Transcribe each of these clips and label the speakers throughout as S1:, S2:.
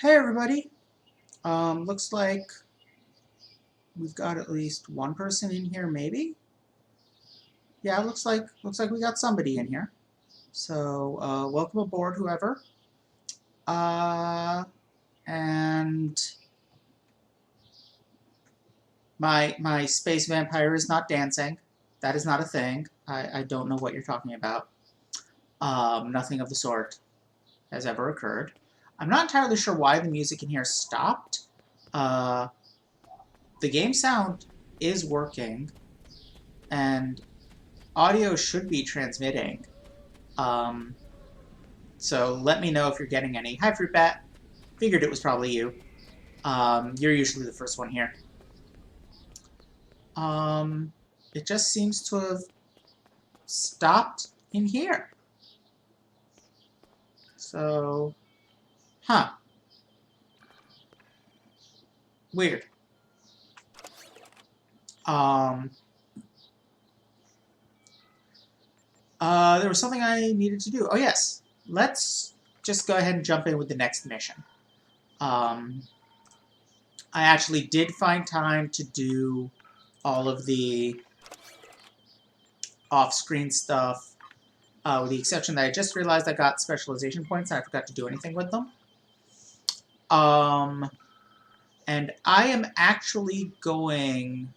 S1: Hey everybody. Looks like we've got at least one person in here, maybe? Yeah, looks like we got somebody in here. So, welcome aboard, whoever. Uh, and my space vampire is not dancing. That is not a thing. I don't know what you're talking about. Nothing of the sort has ever occurred. I'm not entirely sure why the music in here stopped. Uh, the game sound is working, and audio should be transmitting. Um, so let me know if you're getting any. Hi, Fruit Bat. Figured it was probably you. You're usually the first one here. It just seems to have stopped in here. So, huh. Weird. Um, there was something I needed to do. Oh, yes. Let's just go ahead and jump in with the next mission. I actually did find time to do all of the off-screen stuff, with the exception that I just realized I got specialization points and I forgot to do anything with them. And I am actually going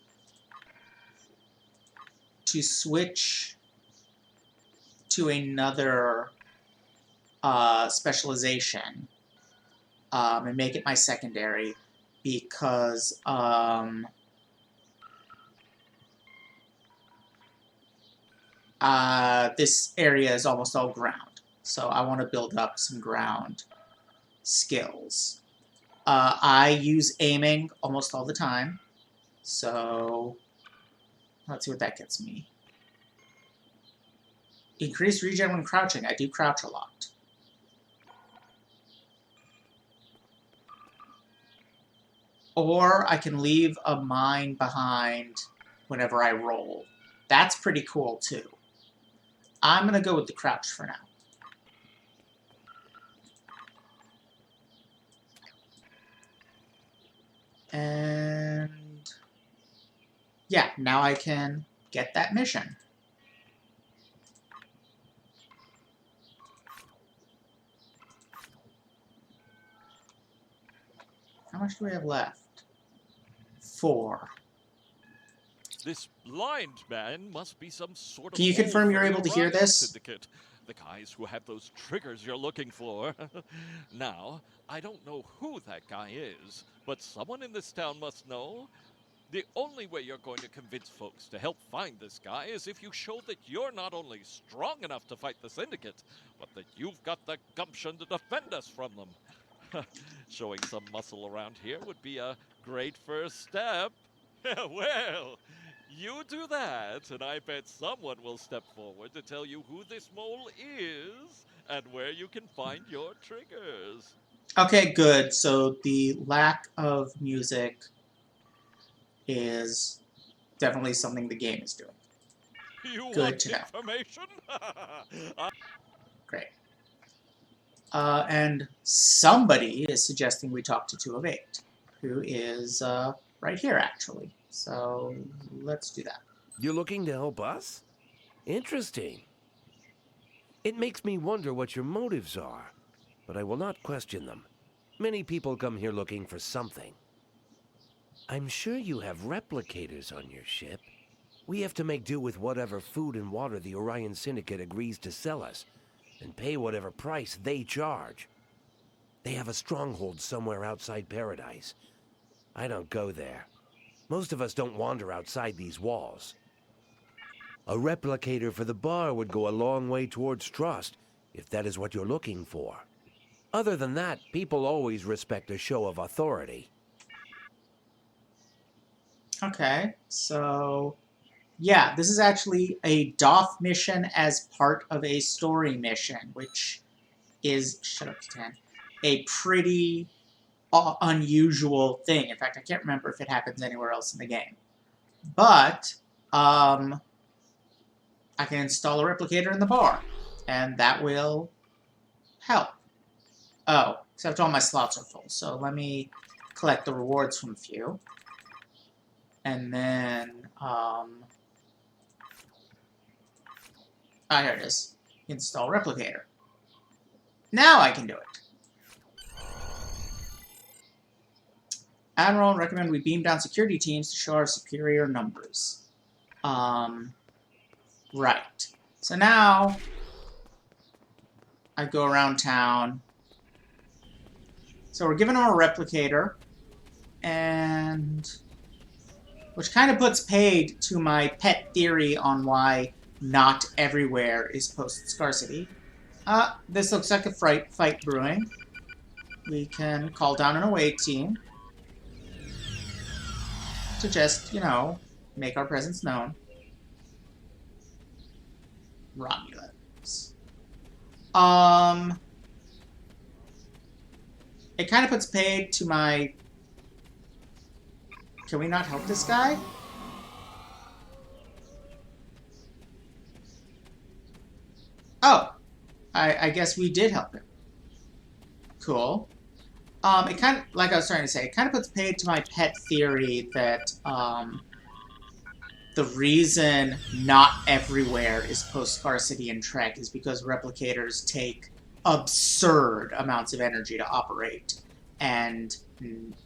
S1: to switch to another specialization and make it my secondary because this area is almost all ground. So I want to build up some ground skills. I use aiming almost all the time, so let's see what that gets me. Increased regen when crouching. I do crouch a lot. Or I can leave a mine behind whenever I roll. That's pretty cool, too. I'm going to go with the crouch for now. And yeah, now I can get that mission. How much do we have left? 4.
S2: This blind man must be some sort of.
S1: Can you confirm you're able to hear this?
S2: Syndicate. The guys who have those triggers you're looking for. Now, I don't know who that guy is, but someone in this town must know. The only way you're going to convince folks to help find this guy is if you show that you're not only strong enough to fight the Syndicate, but that you've got the gumption to defend us from them. Showing some muscle around here would be a great first step. Well, you do that, and I bet someone will step forward to tell you who this mole is and where you can find your triggers.
S1: Okay, good. So the lack of music is definitely something the game is doing.
S2: You
S1: Good
S2: want
S1: to know.
S2: information?
S1: Great. And somebody is suggesting we talk to 2 of 8, who is right here, actually. So let's do that.
S3: You're looking to help us? Interesting. It makes me wonder what your motives are, but I will not question them. Many people come here looking for something. I'm sure you have replicators on your ship. We have to make do with whatever food and water the Orion Syndicate agrees to sell us, and pay whatever price they charge. They have a stronghold somewhere outside Paradise. I don't go there. Most of us don't wander outside these walls. A replicator for the bar would go a long way towards trust, if that is what you're looking for. Other than that, people always respect a show of authority.
S1: Okay, so yeah, this is actually a DOF mission as part of a story mission, which is, shut up, 10, a pretty unusual thing. In fact, I can't remember if it happens anywhere else in the game. But, I can install a replicator in the bar, and that will help. Oh, Except all my slots are full. So let me collect the rewards from a few. And then, here it is. Install replicator. Now I can do it. Admiral, recommend we beam down security teams to show our superior numbers. Right. So now I go around town. So we're giving them a replicator, and which kind of puts paid to my pet theory on why not everywhere is post-scarcity. This looks like a fight brewing. We can call down an away team to just, you know, make our presence known. Romulans. It kind of puts paid to my... Can we not help this guy? Oh! I guess we did help him. Cool. It kind of, like I was trying to say, it kind of puts paid to my pet theory that, the reason not everywhere is post-scarcity in Trek is because replicators take absurd amounts of energy to operate. And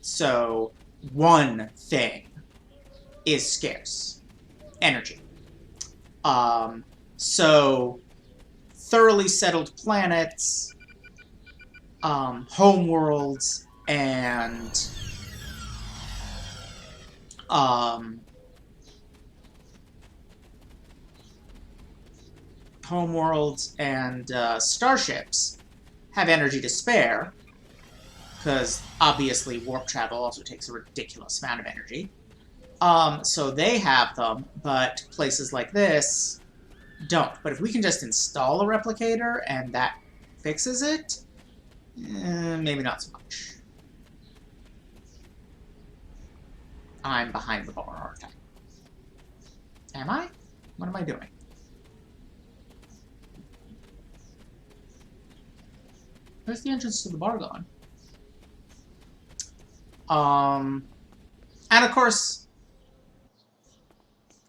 S1: so, one thing is scarce. Energy. So, thoroughly settled planets, homeworlds, and starships have energy to spare, because obviously warp travel also takes a ridiculous amount of energy. So they have them, but places like this don't. But if we can just install a replicator and that fixes it, maybe not so much. I'm behind the bar, aren't I? Am I? What am I doing? Where's the entrance to the bar gone? And of course,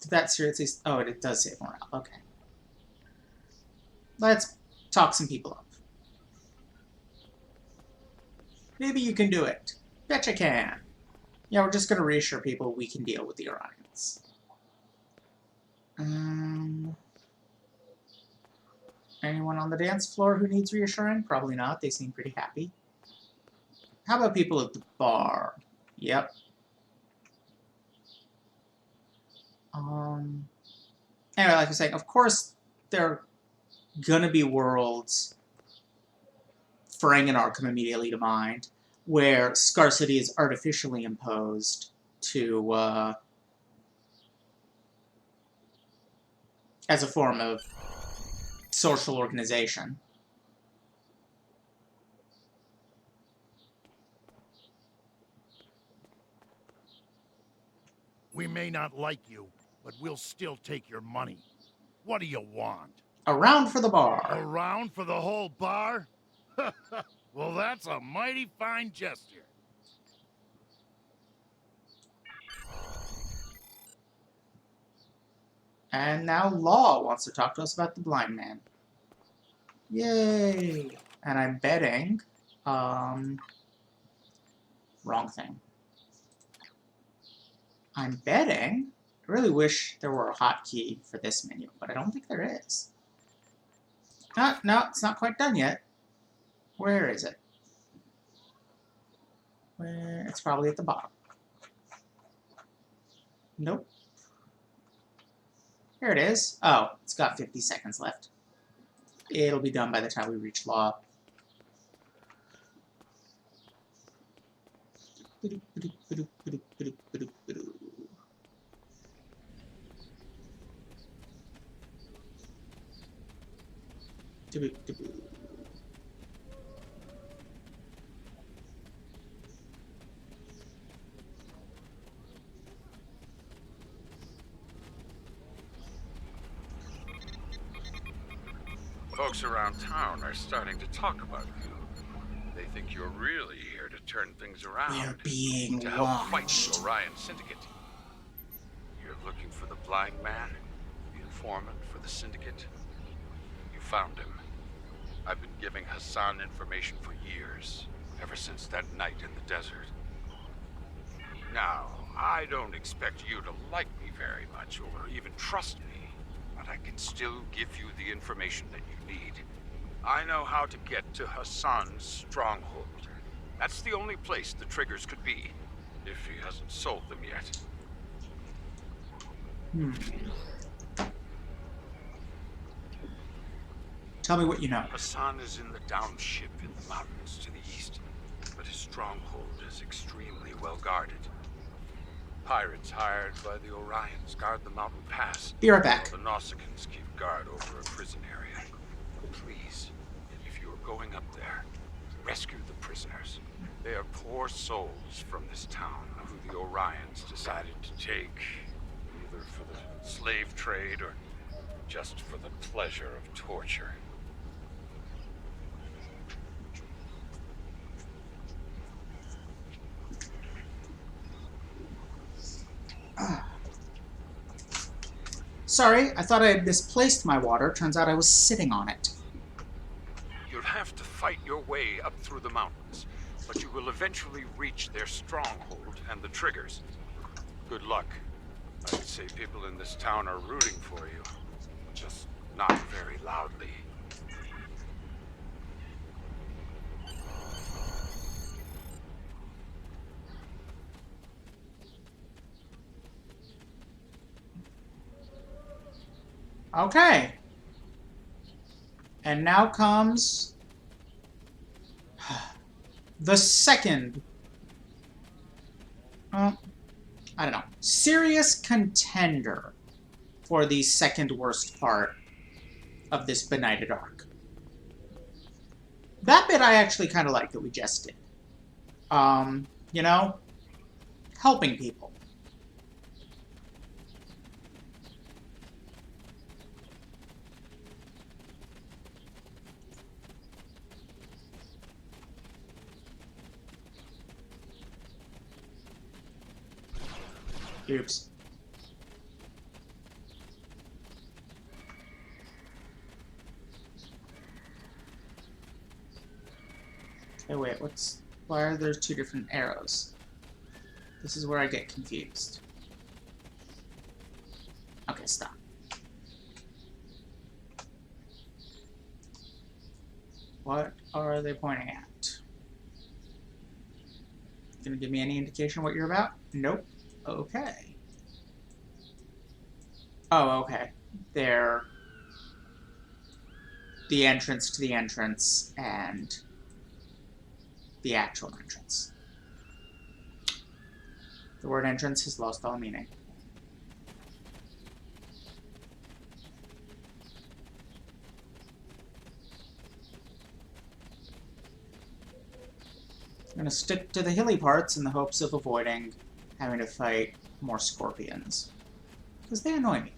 S1: that seriously... Oh, it does save morale. Okay. Let's talk some people up. Maybe you can do it. Bet you can. Yeah, we're just going to reassure people we can deal with the Orions. Anyone on the dance floor who needs reassuring? Probably not. They seem pretty happy. How about people at the bar? Yep. Anyway, like I was saying, of course, there are gonna be worlds, Ferengi and Arkham immediately to mind, where scarcity is artificially imposed to, as a form of social organization.
S4: We may not like you, but we'll still take your money. What do you want?
S1: A round for the bar.
S4: A round for the whole bar? Well, that's a mighty fine gesture.
S1: And now Law wants to talk to us about the blind man. Yay! And I'm betting, wrong thing. I'm betting, I really wish there were a hotkey for this menu, but I don't think there is. No, it's not quite done yet. Where is it? It's probably at the bottom. Nope. Here it is. Oh, it's got 50 seconds left. It'll be done by the time we reach Law.
S5: Folks around town are starting to talk about you. They think you're really here to turn things
S1: We're
S5: around,
S1: being
S5: to help fight
S1: watched.
S5: the Orion Syndicate. You're looking for the blind man, the informant for the Syndicate. You found him. I've been giving Hassan information for years, ever since that night in the desert. Now, I don't expect you to like me very much or even trust me, but I can still give you the information that you need. I know how to get to Hassan's stronghold. That's the only place the triggers could be, if he hasn't sold them yet.
S1: Tell me what you know.
S5: Hassan is in the downship in the mountains to the east, but his stronghold is extremely well guarded. Pirates hired by the Orions guard the mountain pass.
S1: Be right back.
S5: The Nausicans keep guard over a prison area. Please, if you are going up there, rescue the prisoners. They are poor souls from this town who the Orions decided to take, either for the slave trade or just for the pleasure of torture.
S1: Sorry, I thought I had misplaced my water. Turns out I was sitting on it.
S5: You'll have to fight your way up through the mountains, but you will eventually reach their stronghold and the triggers. Good luck. I'd say people in this town are rooting for you, just not very loudly.
S1: Okay. And now comes the second, I don't know, serious contender for the second worst part of this benighted arc. That bit I actually kind of like that we just did. You know, helping people. Oops. Hey, wait, why are there two different arrows? This is where I get confused. Okay, stop. What are they pointing at? Gonna give me any indication what you're about? Nope. Okay. Oh, okay. They're the entrance to the entrance and the actual entrance. The word entrance has lost all meaning. I'm gonna stick to the hilly parts in the hopes of avoiding having to fight more scorpions. Because they annoy me.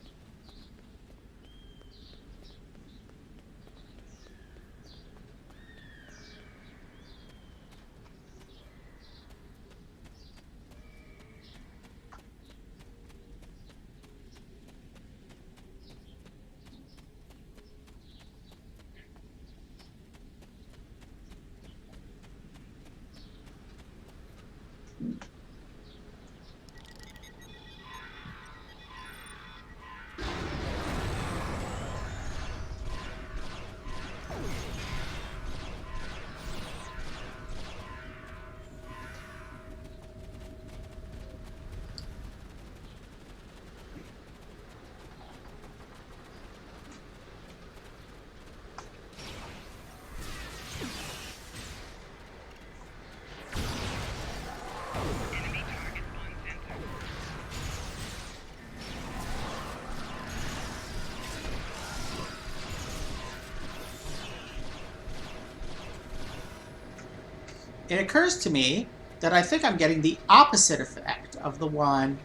S1: It occurs to me that I think I'm getting the opposite effect of the one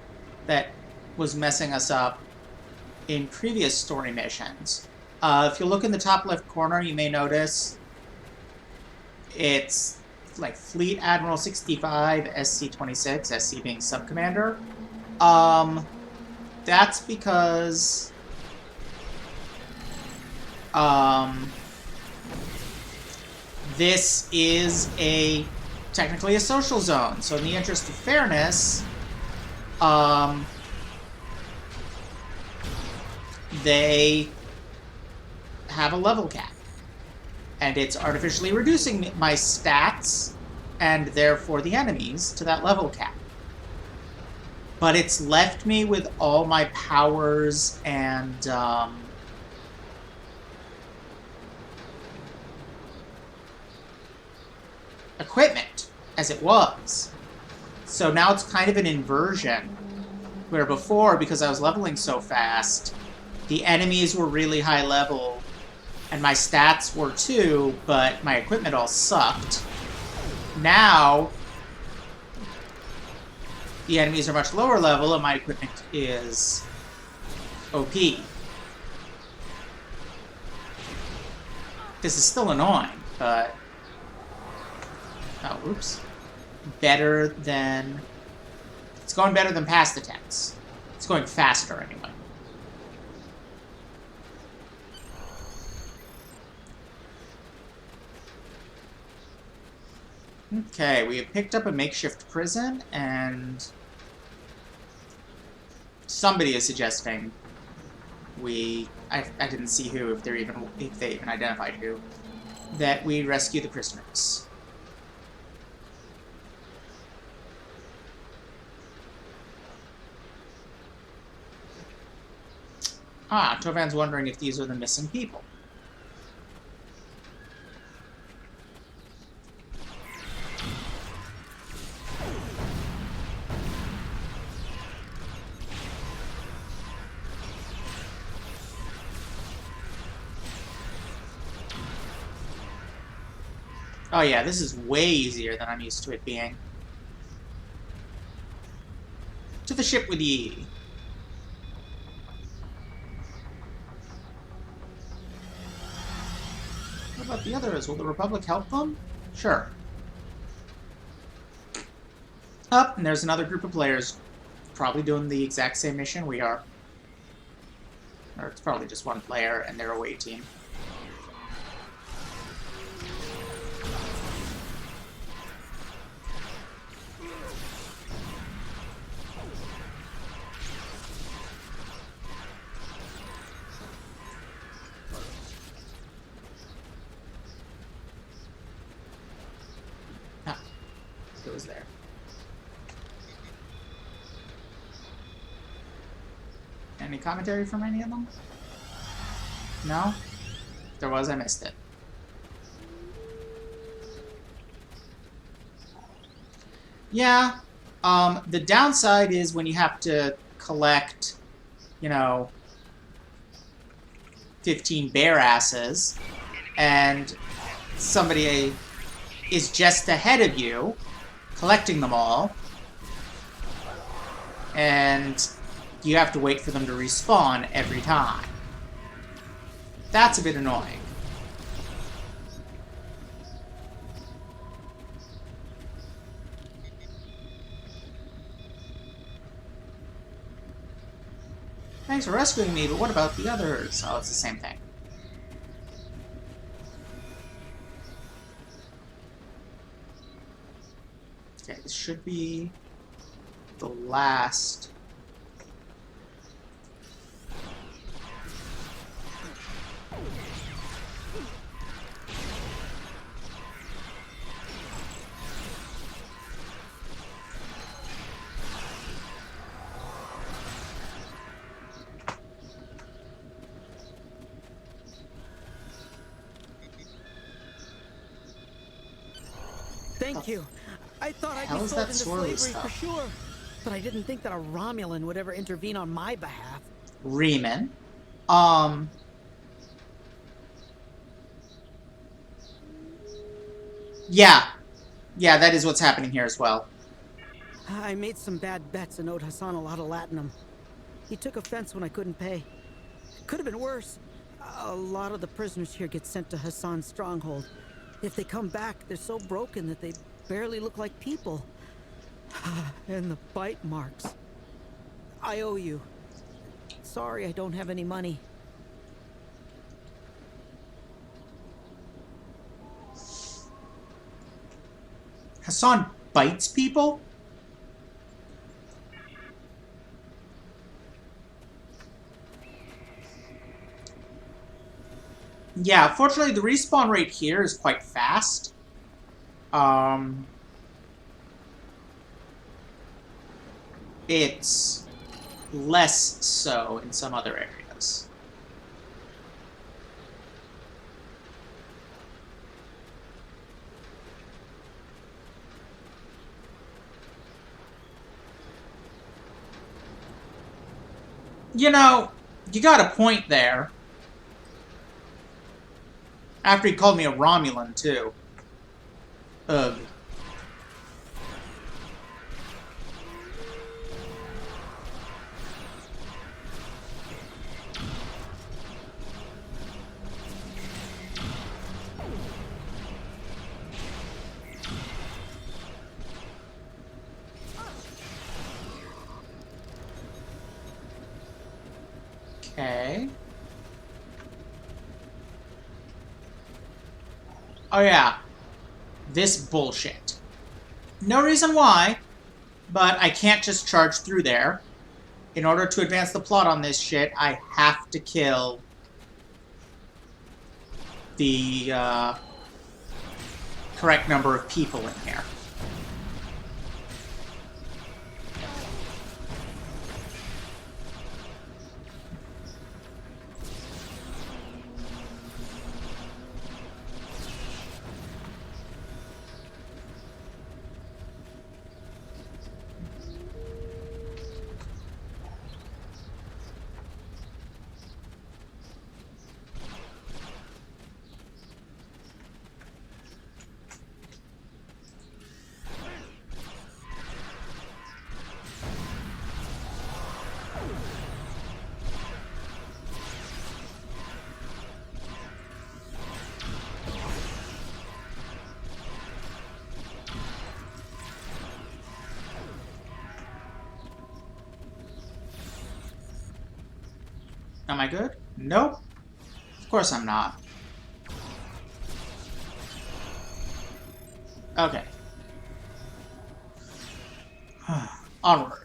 S1: that was messing us up in previous story missions. If you look in the top left corner, you may notice it's like Fleet Admiral 65, SC 26, SC being sub commander. That's because this is technically a social zone. So in the interest of fairness, they have a level cap. And it's artificially reducing my stats, and therefore the enemies, to that level cap. But it's left me with all my powers and, equipment, as it was. So now it's kind of an inversion, where before, because I was leveling so fast, the enemies were really high level, and my stats were too, but my equipment all sucked. Now, the enemies are much lower level, and my equipment is OP. This is still annoying, but... Oh, oops. Better than... It's going better than past attempts. It's going faster, anyway. Okay, we have picked up a makeshift prison, and somebody is suggesting I didn't see who, if they even identified who, that we rescue the prisoners. Ah, Tovan's wondering if these are the missing people. Oh yeah, this is way easier than I'm used to it being. To the ship with ye. What about the others? Will the Republic help them? Sure. Up, and there's another group of players probably doing the exact same mission we are. Or it's probably just one player and their away team. Was there. Any commentary from any of them? No? If there was, I missed it. Yeah. The downside is when you have to collect, 15 bear asses, and somebody is just ahead of you, collecting them all, and you have to wait for them to respawn every time. That's a bit annoying. Thanks for rescuing me, but what about the others? Oh, it's the same thing. Okay, this should be the last.
S6: Thank you. I thought I'd
S1: How
S6: be
S1: is
S6: sold
S1: that
S6: into
S1: swirly
S6: slavery for
S1: stuff?
S6: sure. But I didn't think that a Romulan would ever intervene on my behalf.
S1: Riemann. Yeah. Yeah, that is what's happening here as well.
S6: I made some bad bets and owed Hassan a lot of latinum. He took offense when I couldn't pay. Could have been worse. A lot of the prisoners here get sent to Hassan's stronghold. If they come back, they're so broken that they barely look like people. And the bite marks. I owe you. Sorry I don't have any money.
S1: Hassan bites people? Yeah, fortunately the respawn rate here is quite fast. It's less so in some other areas. You know, you got a point there. After he called me a Romulan, too. Ugh. Okay. Oh yeah. This bullshit. No reason why, but I can't just charge through there. In order to advance the plot on this shit, I have to kill the correct number of people in here. Am I good? Nope. Of course I'm not. Okay. Onward.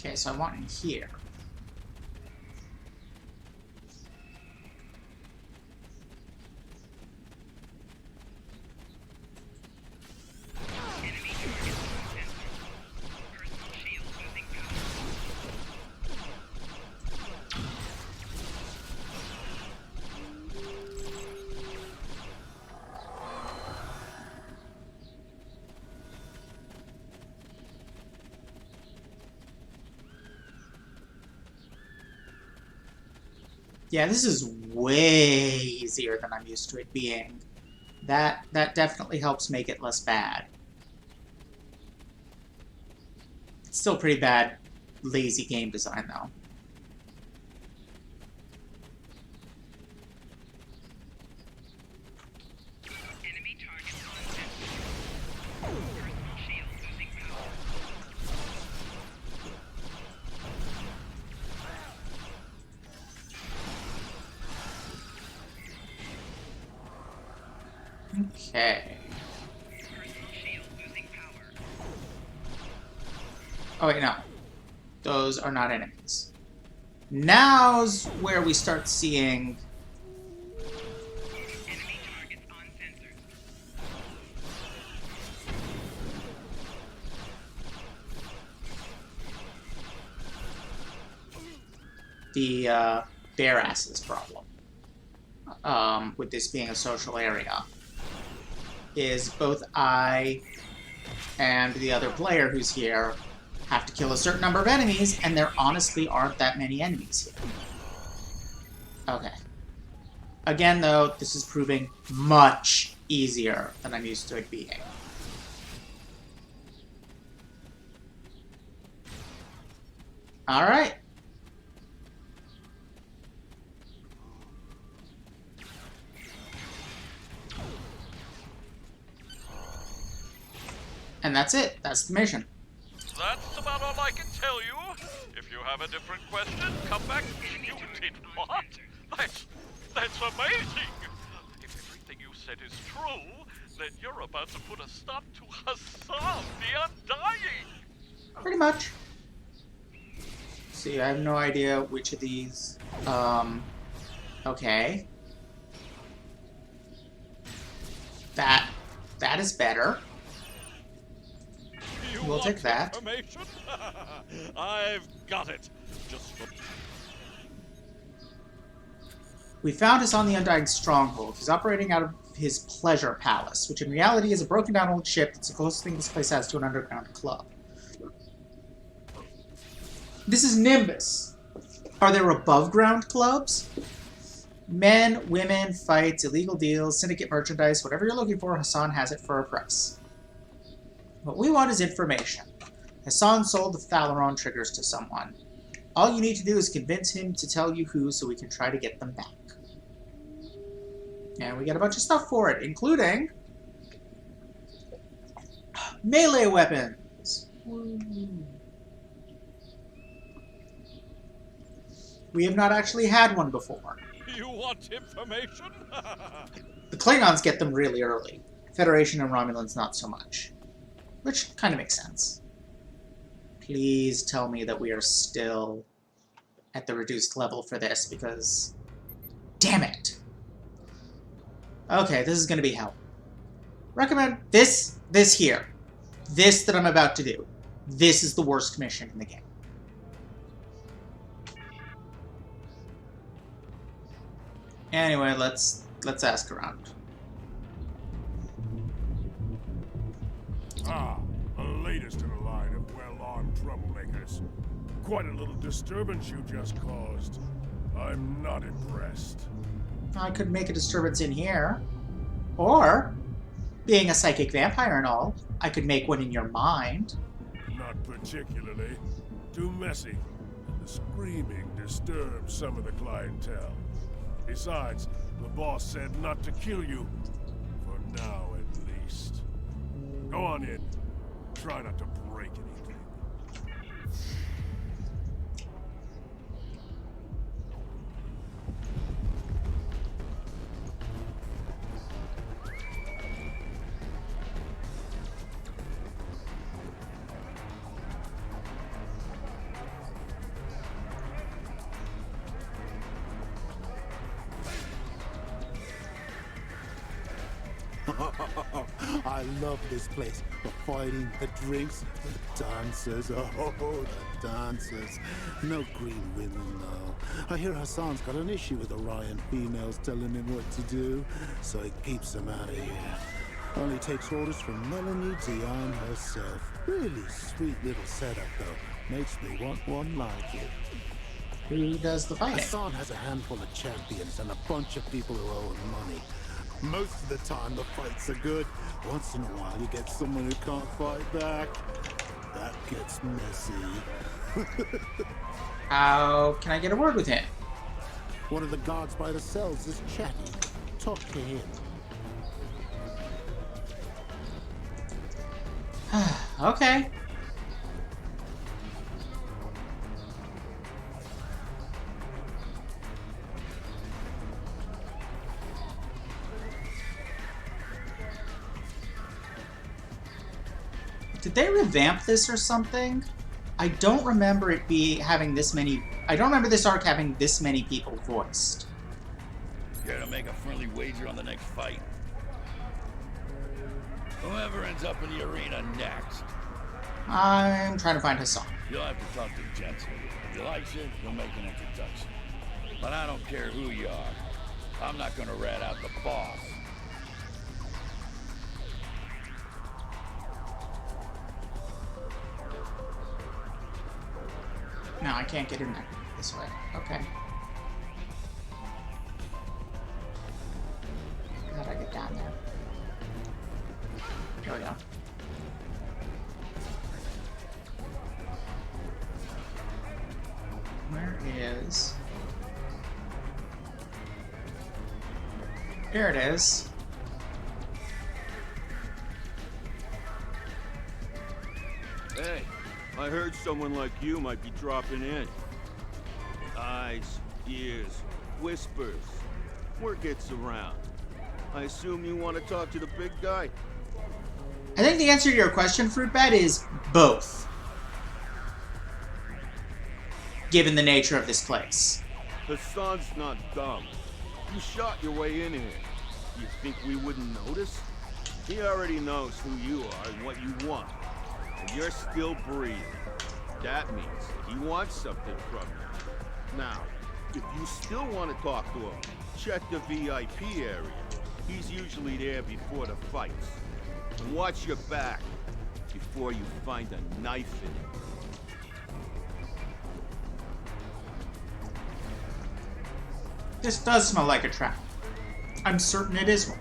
S1: Okay, so I want in here. Yeah, this is way easier than I'm used to it being. That definitely helps make it less bad. It's still pretty bad, lazy game design, though. Okay. Oh wait, no. Those are not enemies. Now's where we start seeing
S7: Enemy targets on sensors.
S1: the bare asses problem. With this being a social area, is both I and the other player who's here have to kill a certain number of enemies, and there honestly aren't that many enemies here. Okay. Again, though, this is proving much easier than I'm used to it being. Alright. And that's it. That's the mission.
S2: That's about all I can tell you. If you have a different question, come back. You did what? That's amazing. If everything you said is true, then you're about to put a stop to Hassan, the Undying.
S1: Pretty much. See, I have no idea which of these. Okay. That is better. We'll take that.
S2: Information? I've got it. Just
S1: We found Hassan the Undying stronghold. He's operating out of his pleasure palace, which in reality is a broken down old ship that's the closest thing this place has to an underground club. This is Nimbus. Are there above ground clubs? Men, women, fights, illegal deals, syndicate merchandise, whatever you're looking for, Hassan has it for a price. What we want is information. Hassan sold the Thalaron triggers to someone. All you need to do is convince him to tell you who so we can try to get them back. And we get a bunch of stuff for it, including melee weapons. We have not actually had one before.
S2: You want information?
S1: The Klingons get them really early. Federation and Romulans not so much. Which kind of makes sense. Please tell me that we are still at the reduced level for this, because... damn it! Okay, this is gonna be hell. Recommend this here. This that I'm about to do. This is the worst mission in the game. Anyway, let's ask around.
S4: Ah, the latest in a line of well-armed troublemakers. Quite a little disturbance you just caused. I'm not impressed.
S1: I could make a disturbance in here. Or, being a psychic vampire and all, I could make one in your mind.
S4: Not particularly. Too messy. The screaming disturbs some of the clientele. Besides, the boss said not to kill you. For now, at least. Go on in. Try not to break anything.
S8: I love this place. The fighting, the drinks, the dancers. Oh, the dancers. No green women, though. I hear Hassan's got an issue with Orion females telling him what to do, so he keeps them out of here. Only takes orders from Melanie Dion herself. Really sweet little setup, though. Makes me want one like it.
S1: Who does the fighting?
S8: Hassan has a handful of champions and a bunch of people who owe him money. Most of the time, the fights are good. Once in a while, you get someone who can't fight back. That gets messy.
S1: How can I get a word with him?
S8: One of the guards by the cells is chatting. Talk to him.
S1: Okay. Did they revamp this or something? I don't remember it having this many. I don't remember this arc having this many people voiced.
S9: Care to make a friendly wager on the next fight? Whoever ends up in the arena next.
S1: I'm trying to find Hassan.
S9: You'll have to talk to Jensen. If he likes you, he'll make an introduction. But I don't care who you are. I'm not gonna rat out the boss.
S1: No, I can't get in there this way. Okay. How do I get down there? There we go. Where is... Here it is.
S10: Hey, I heard someone like you might be dropping in. Eyes, ears, whispers. Word gets around. I assume you want to talk to the big guy?
S1: I think the answer to your question, Fruitbat, is both. Given the nature of this place.
S10: Hassan's not dumb. You shot your way in here. You think we wouldn't notice? He already knows who you are and what you want. And you're still breathing. That means he wants something from you. Now, if you still want to talk to him, check the VIP area. He's usually there before the fights. And watch your back before you find a knife in it.
S1: This does smell like a trap. I'm certain it is one.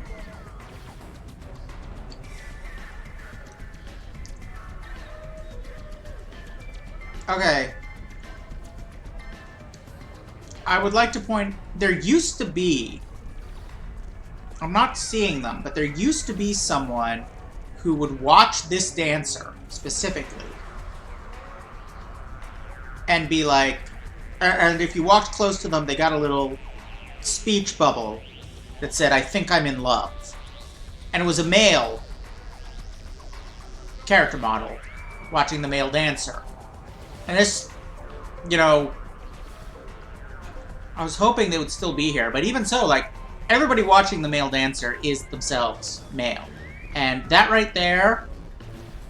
S1: Okay. I would like to point... There used to be... I'm not seeing them, but there used to be someone who would watch this dancer, specifically, and be like... And if you walked close to them, they got a little speech bubble that said, "I think I'm in love." And it was a male character model watching the male dancer. And this, you know, I was hoping they would still be here, but even so, like, everybody watching the male dancer is themselves male. And that right there,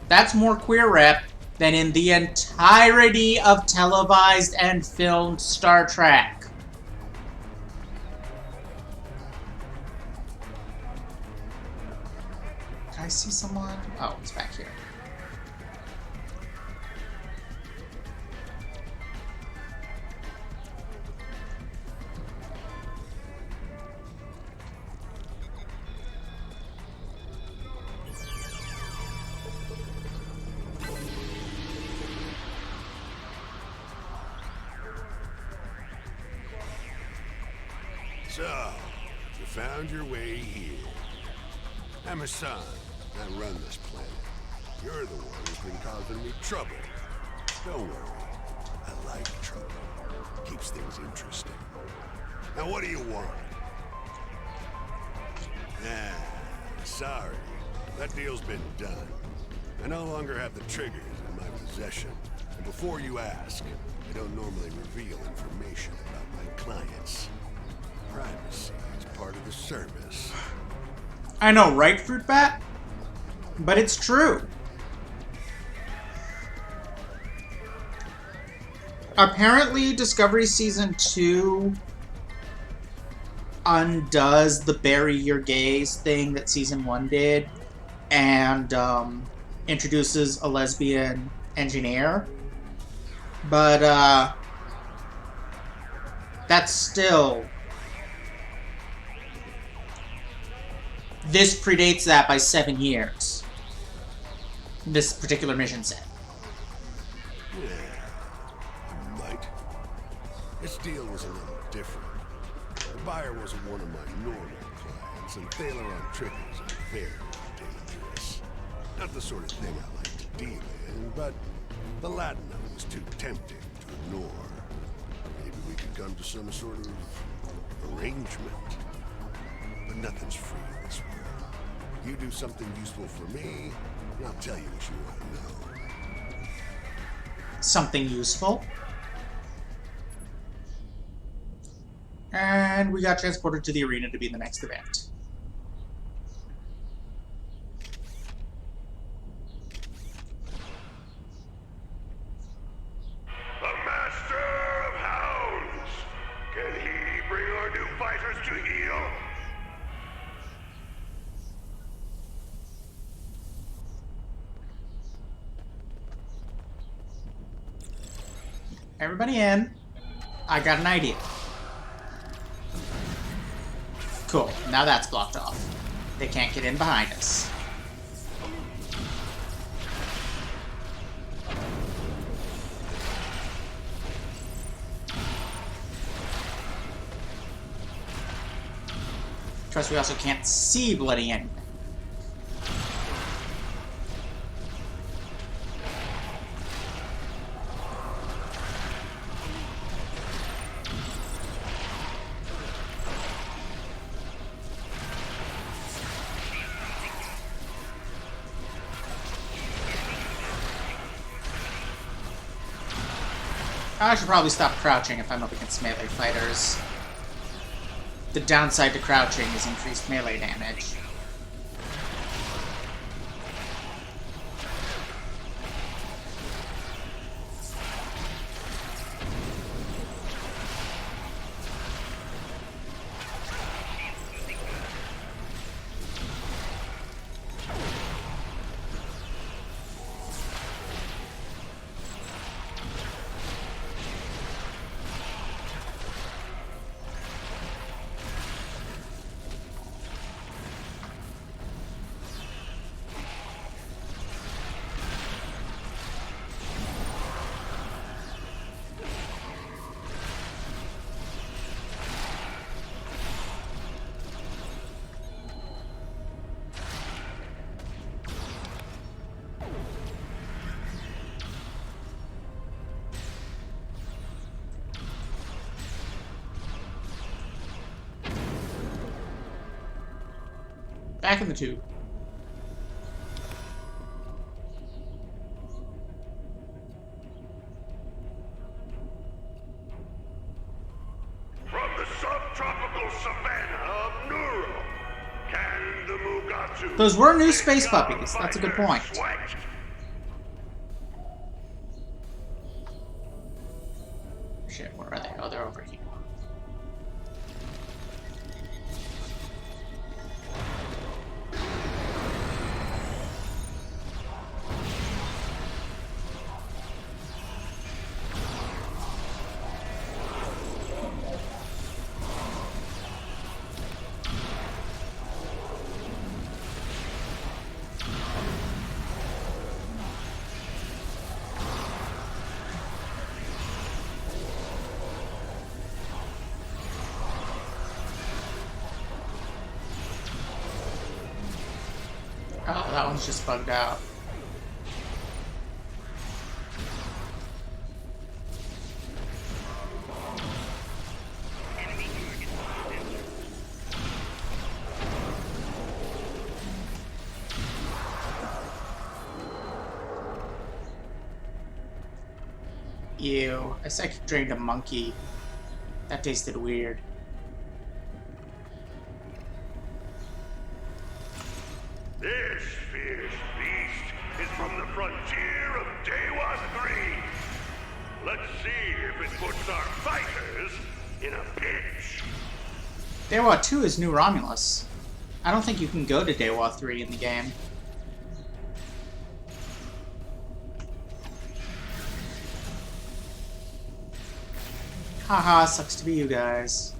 S1: that's more queer rep than in the entirety of televised and filmed Star Trek. Did I see someone? Oh, it's back here.
S4: So, you found your way here. I'm Hassan. I run this planet. You're the one who's been causing me trouble. Don't worry. I like trouble. Keeps things interesting. Now what do you want? Sorry. That deal's been done. I no longer have the triggers in my possession. And before you ask, I don't normally reveal information about my clients. Privacy is part of the service.
S1: I know, right, Fruitbat? But it's true. Apparently, Discovery Season 2 undoes the bury your gaze thing that Season 1 did and introduces a lesbian engineer. But, that's still... This predates that by 7 years. This particular mission set.
S4: Yeah, might. This deal was a little different. The buyer wasn't one of my normal clients, and failure on triggers are very dangerous. Not the sort of thing I like to deal in, but the Latin note was too tempting to ignore. Maybe we could come to some sort of arrangement. But nothing's free in this world. You do something useful for me, and I'll tell you what you want to know.
S1: something useful. And we got transported to the arena to be the next event.
S4: The Master of Hounds! Can he bring our new fighters to heel?
S1: Everybody in. I got an idea. Cool. Now that's blocked off. They can't get in behind us. Trust we also can't see bloody anything. I should probably stop crouching if I'm up against melee fighters. The downside to crouching is increased melee damage. Back in the tube.
S4: From the subtropical savanna of Neuro, can the Mugatu...
S1: Those were new space puppies. That's a good point.
S4: Sweat?
S1: Shit, where are they? Oh, they're over here. Oh, that one's just bugged out. Ew, I psychic drained a monkey. That tasted weird.
S4: This fierce beast is from the frontier of Dewa 3. Let's see if it puts our fighters in a pinch.
S1: Dewa 2 is New Romulus. I don't think you can go to Dewa 3 in the game. Haha, sucks to be you guys.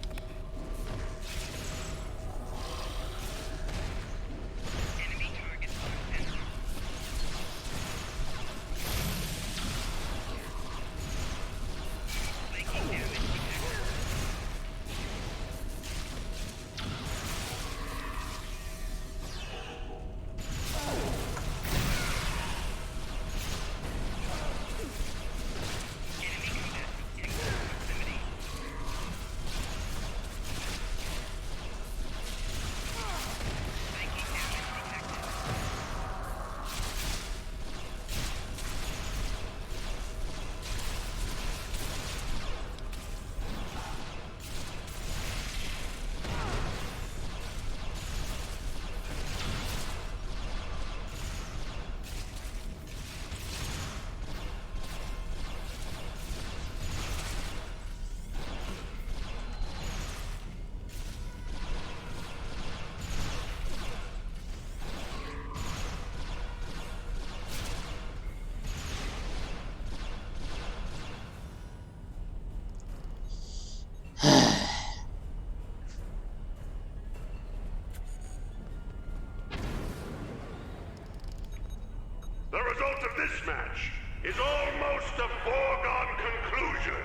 S4: match is almost a foregone conclusion.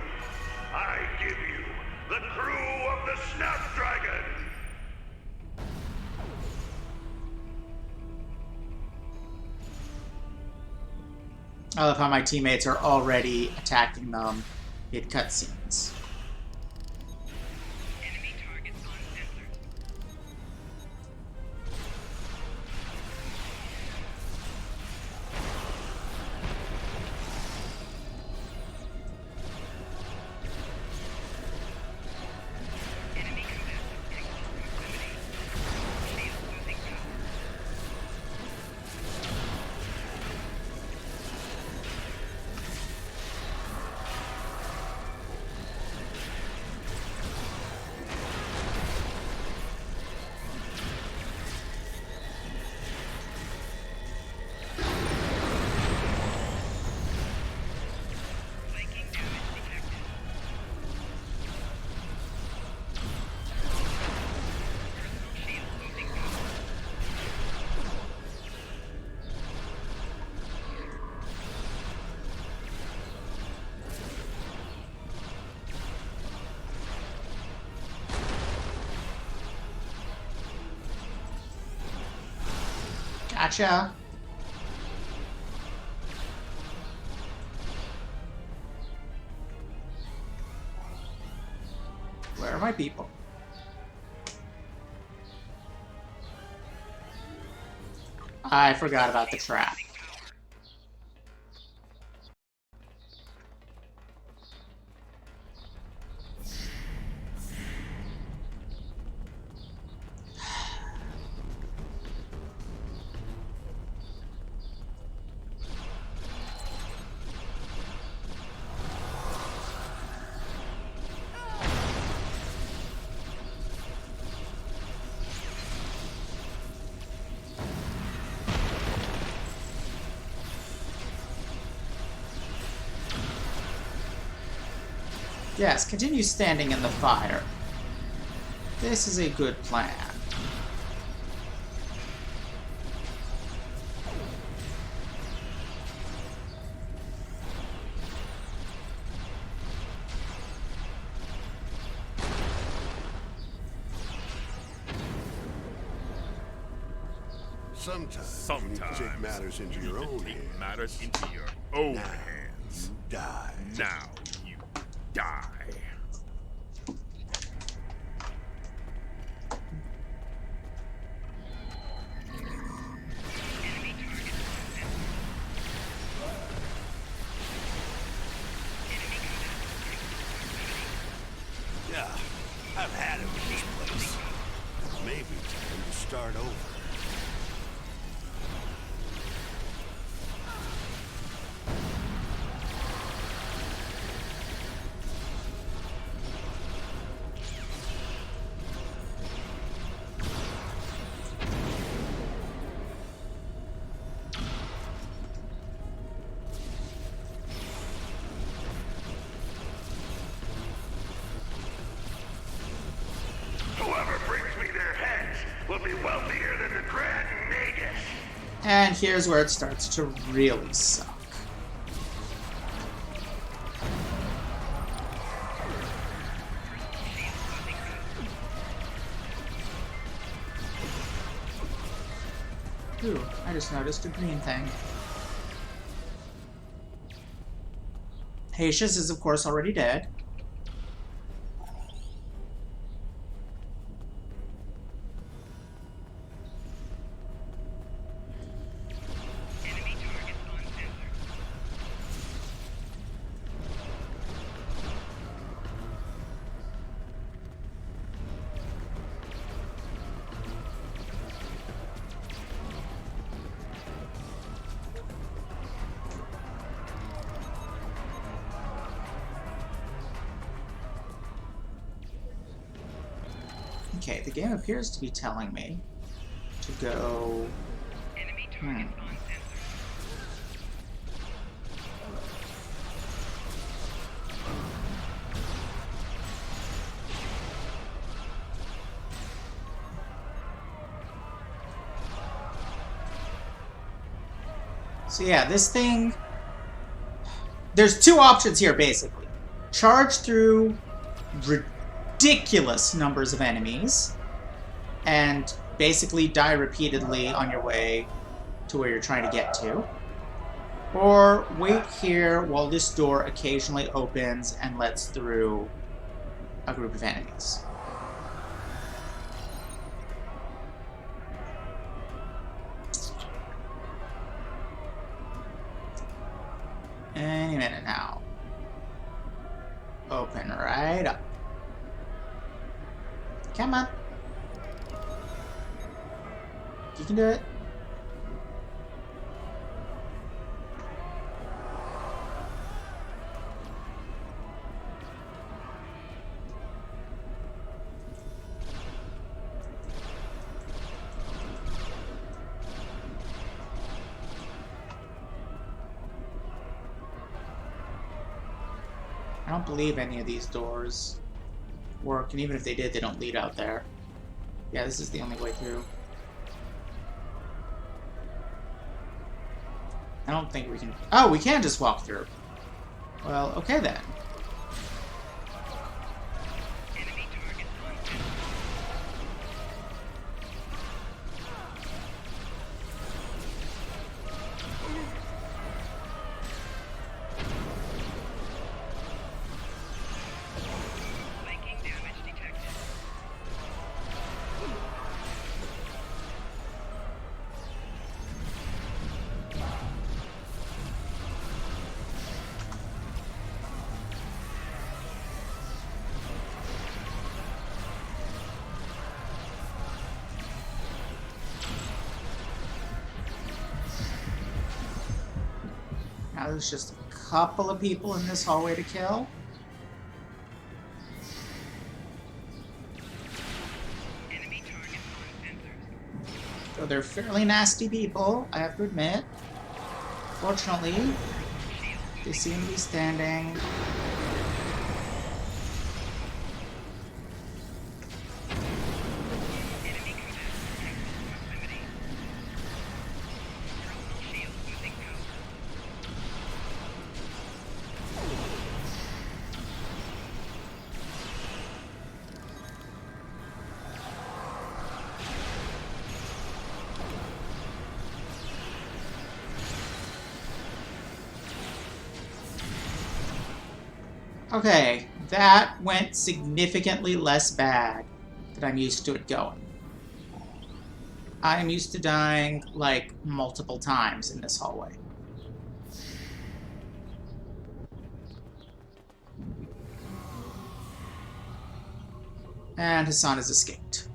S4: I give you the crew of the Snapdragon!
S1: I love how my teammates are already attacking them in cutscenes.
S7: Enemy targets uncensored. Enemy combatants in close proximity. Shield losing power. Flanking damage detected. Personal shield losing power.
S1: Gotcha. Where are my people? I forgot about the trap. Yes, continue standing in the fire. This is a good plan.
S4: Sometimes you need to take matters into your own hands.
S10: Matters into your own
S4: Now
S10: hands.
S4: you die.
S10: Now you die.
S7: Enemy targets uncensored. Enemy combatants in close proximity.
S8: Yeah, I've had it with this place. Maybe time to start over.
S4: Whoever brings me their heads will be wealthier than the Grand Nagus.
S1: And here's where it starts to really suck. Ooh, I just noticed a green thing. Haitius is of course already dead.
S7: Enemy targets uncensored.
S1: Okay, the game appears to be telling me to go...
S7: Enemy targets uncensored.
S1: So yeah, this thing there's two options here, basically. Charge through ridiculous numbers of enemies and basically die repeatedly on your way to where you're trying to get to. Or wait here while this door occasionally opens and lets through a group of enemies. Any minute now. Open right up. Come on. You can do it. I don't believe any of these doors work, and even if they did, they don't lead out there. Yeah, this is the only way through. I don't think we can... Oh, we can just walk through. Well, okay then. Now there's just a couple of people in this hallway to kill. So they're fairly nasty people, I have to admit. Fortunately, they seem to be standing. Okay, that went significantly less bad than I'm used to it going. I am used to dying, like, multiple times in this hallway. And Hassan has escaped.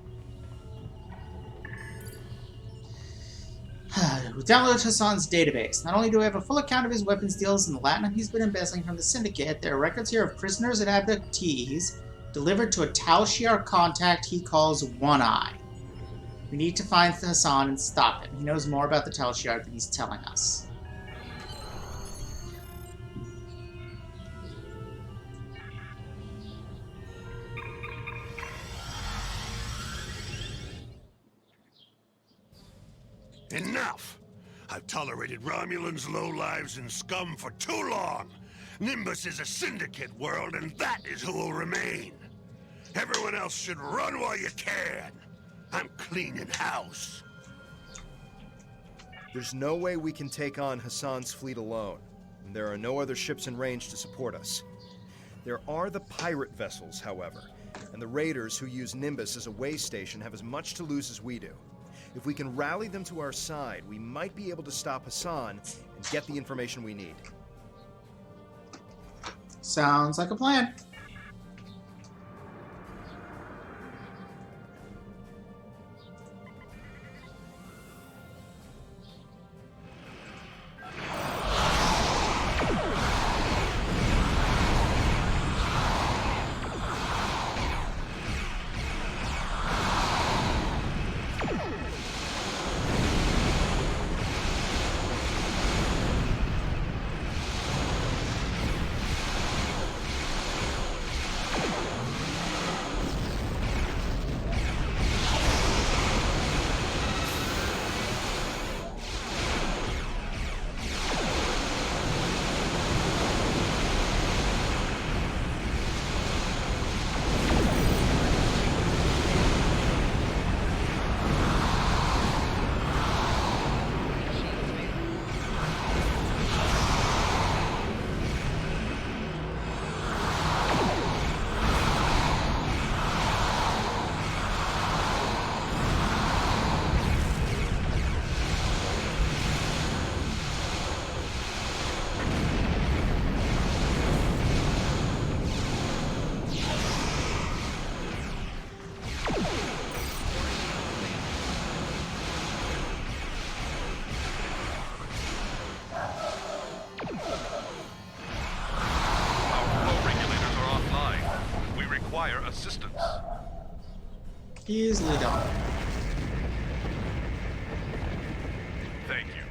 S1: We downloaded Hassan's database. Not only do we have a full account of his weapons deals and the latinum he's been embezzling from the Syndicate, there are records here of prisoners and abductees delivered to a Tal Shiar contact he calls One Eye. We need to find Hassan and stop him. He knows more about the Tal Shiar than he's telling us.
S4: Enough! I've tolerated Romulans, lowlives, and scum for too long! Nimbus is a syndicate world, and that is who will remain! Everyone else should run while you can! I'm cleaning house!
S7: There's no way we can take on Hassan's fleet alone, and there are no other ships in range to support us. There are the pirate vessels, however, and the raiders who use Nimbus as a way station have as much to lose as we do. If we can rally them to our side, we might be able to stop Hassan and get the information we need.
S1: Sounds like a plan. Easily done.
S11: Thank you.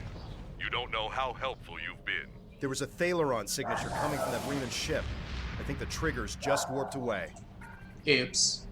S11: You don't know how helpful you've been.
S7: There was a Thaleron signature coming from that Reman ship. I think the triggers just warped away.
S1: Oops.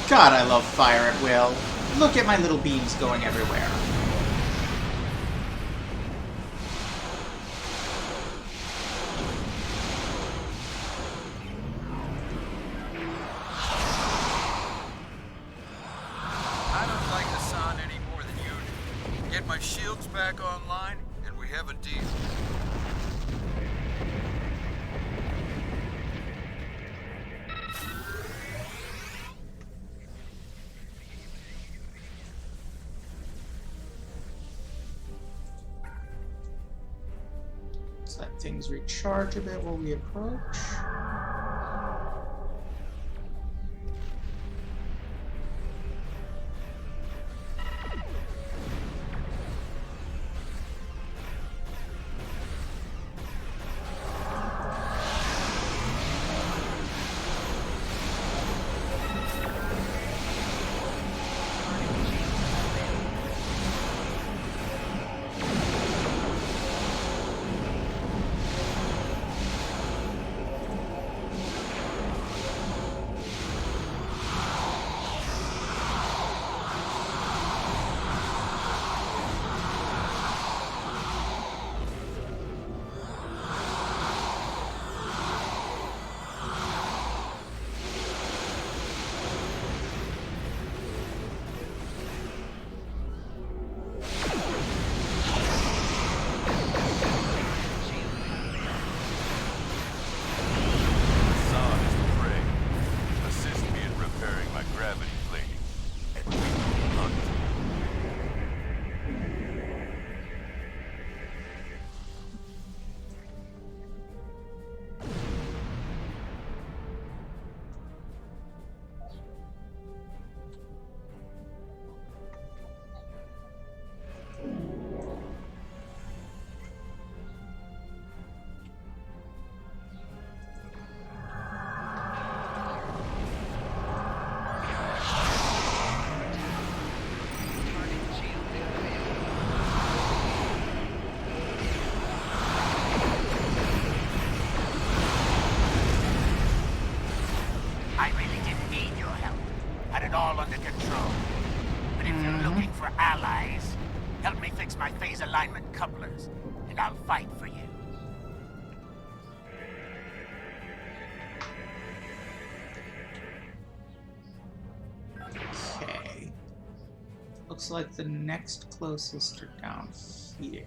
S1: God, I love fire at will. Look at my little beams going everywhere.
S5: I don't like Hassan any more than you do. Get my shields back online, and we have a deal.
S1: Let's let things recharge a bit while we approach.
S11: Hassan is the prey. Assist me in repairing my gravity plating. And we will hunt.
S12: I really didn't need your help. Had it all under control. But if you're looking for allies, help me fix my phase alignment couplers, and I'll fight for you.
S1: Okay. Looks like the next closest are down here.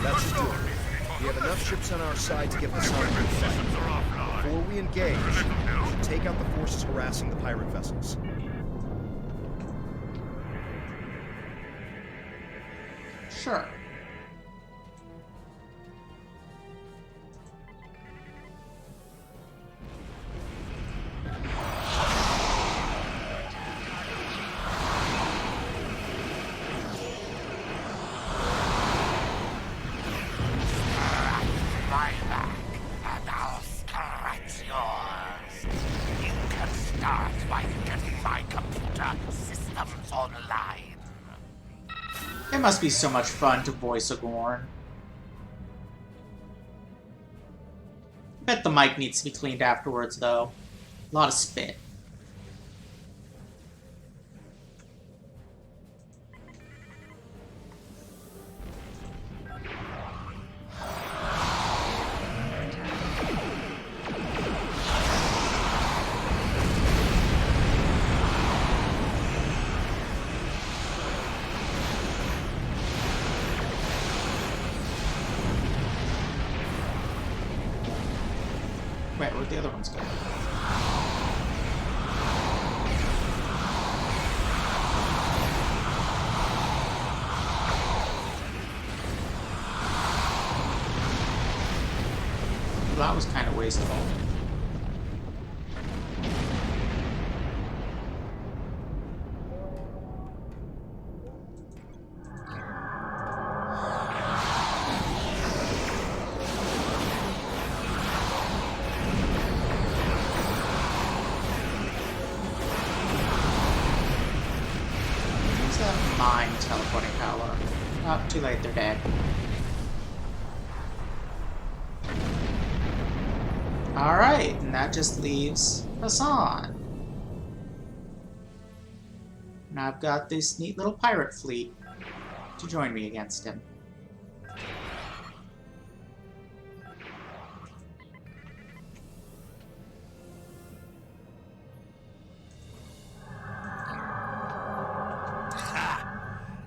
S7: That should do it. We have enough ships on our side to get the sun to fight. Before we engage, we should take out the forces harassing the pirate vessels.
S1: Sure.
S12: My back, and I'll scratch yours. You can start by getting my computer
S1: must be so much fun to voice a Gorn. Bet the mic needs to be cleaned afterwards, though. A lot of spit. Wait, where'd the other ones go? Well, that was kind of wasteful. Mine teleporting power. Oh, too late, they're dead. Alright, and that just leaves Hassan. And I've got this neat little pirate fleet to join me against him.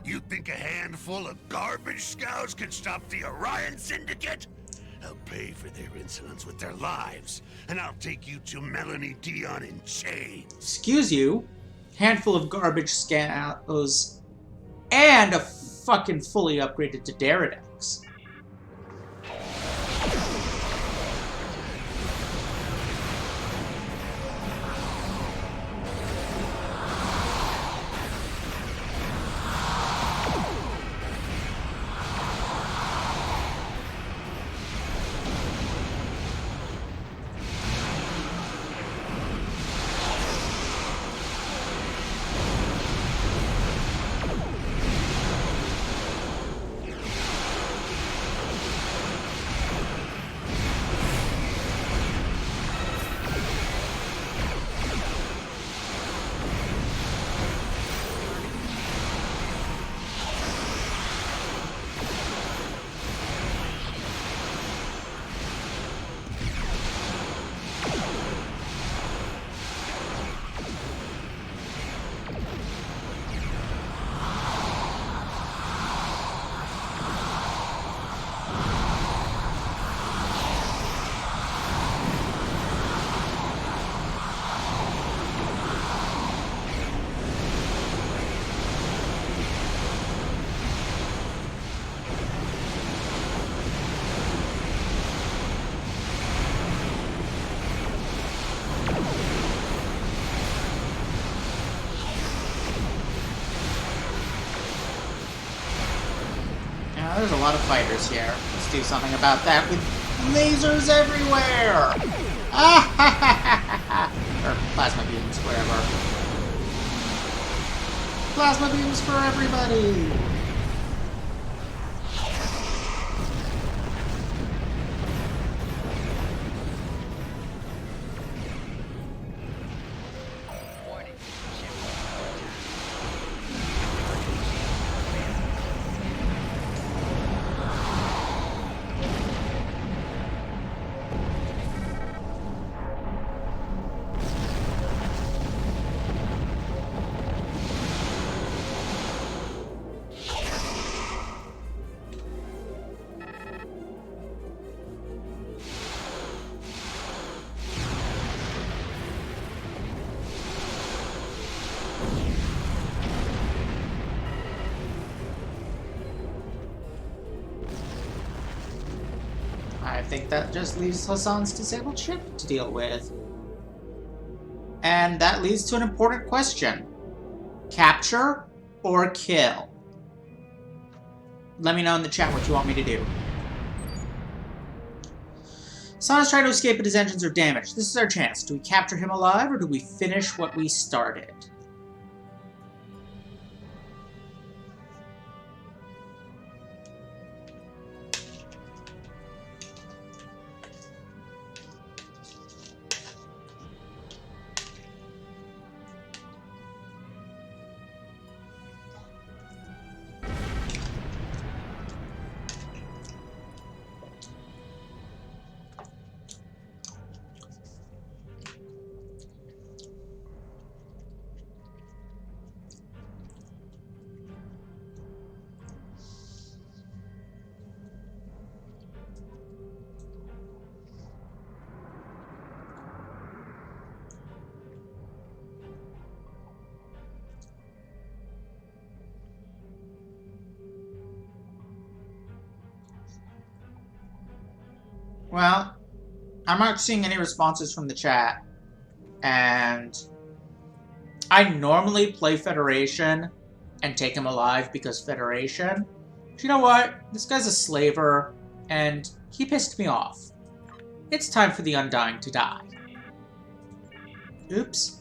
S9: You think a handful of garbage scouts can stop the Orion Syndicate? I'll pay for their insolence with their lives, and I'll take you to Melanie Dion in chains.
S1: Excuse you? Handful of garbage scanos and a fucking fully upgraded to Deridex. There's a lot of fighters here. Let's do something about that with lasers everywhere! Ah ha ha ha ha! Or plasma beams, whatever. Plasma beams for everybody! I think that just leaves Hassan's disabled ship to deal with. And that leads to an important question. Capture or kill? Let me know in the chat what you want me to do. Hassan is trying to escape, but his engines are damaged. This is our chance. Do we capture him alive, or do we finish what we started? Well, I'm not seeing any responses from the chat, and I normally play Federation and take him alive because Federation. But you know what? This guy's a slaver, and he pissed me off. It's time for the Undying to die. Oops.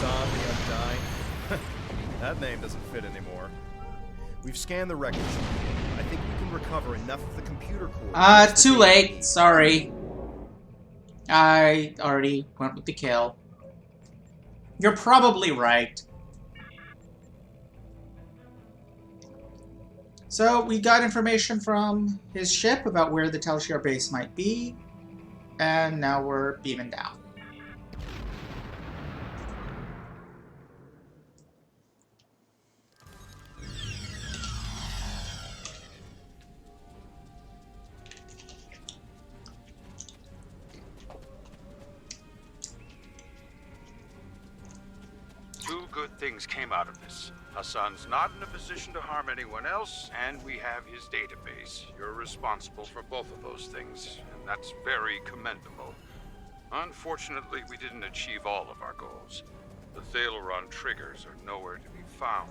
S7: Hassan the Undying? That name doesn't fit anymore. We've scanned the wreckage. I think we can recover enough of the computer core.
S1: Too late. Sorry. I already went with the kill. You're probably right. So, we got information from his ship about where the Telshir base might be, and now we're beaming down.
S5: Two good things came out of this. Hassan's not in a position to harm anyone else, and we have his database. You're responsible for both of those things, and that's very commendable. Unfortunately, we didn't achieve all of our goals. The Thaleron triggers are nowhere to be found.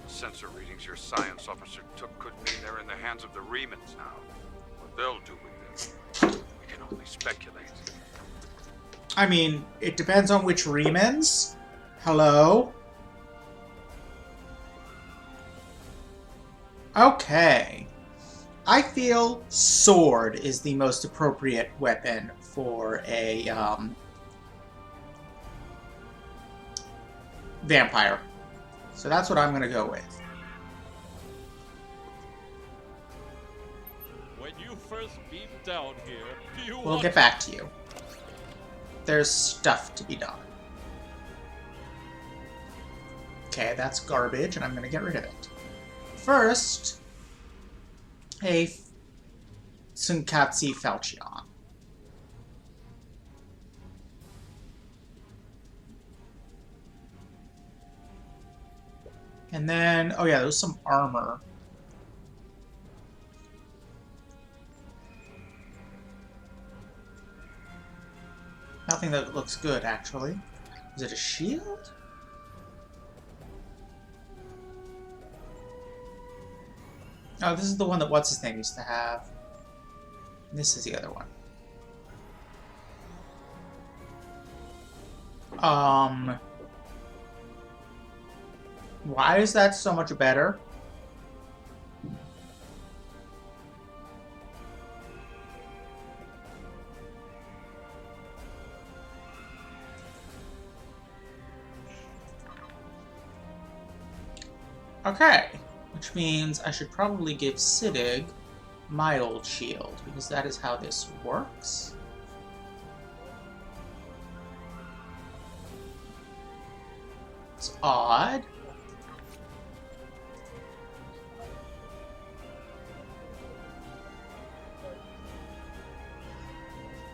S5: The sensor readings your science officer took could mean they're in the hands of the Remans now. What they'll do with them, we can only speculate.
S1: I mean, it depends on which Remans. Hello? Okay. I feel sword is the most appropriate weapon for a, vampire. So that's what I'm gonna go with.
S2: When you first beamed down here, you
S1: We'll get back to you. There's stuff to be done. Okay, that's garbage, and I'm gonna get rid of it. First, a Tsunkatsu Falchion. And then, oh yeah, there's some armor. Nothing that looks good, actually. Is it a shield? Oh, this is the one that what's-his-name used to have. This is the other one. Why is that so much better? Okay, which means I should probably give Siddig my old shield, because that is how this works. It's odd.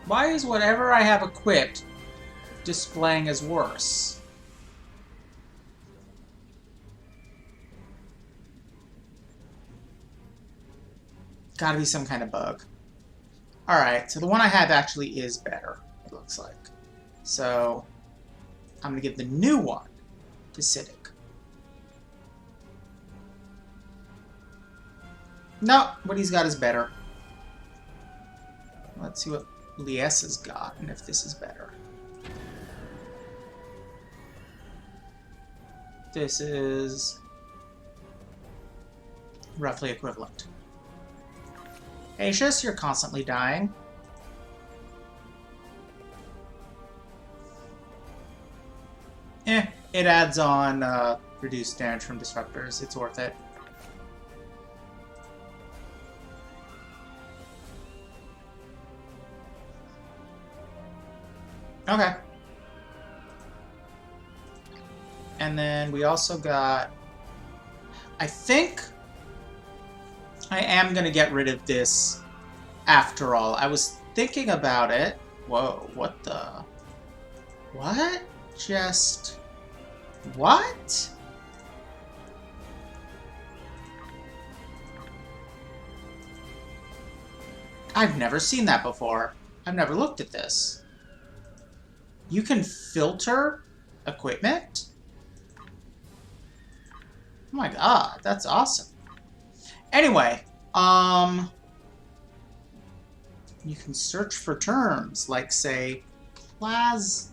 S1: Why is whatever I have equipped displaying as worse? Gotta be some kind of bug. Alright, so the one I have actually is better, it looks like. So, I'm gonna give the new one to Siddig. No, what he's got is better. Let's see what Lies has got, and if this is better. This is roughly equivalent. Aetius, you're constantly dying. It adds on reduced damage from disruptors. It's worth it. Okay. And then we also got... I think I am going to get rid of this after all. I was thinking about it. Whoa, what the... What? Just... What? I've never seen that before. I've never looked at this. You can filter equipment? Oh my god, that's awesome. Anyway, you can search for terms like, say, plasma.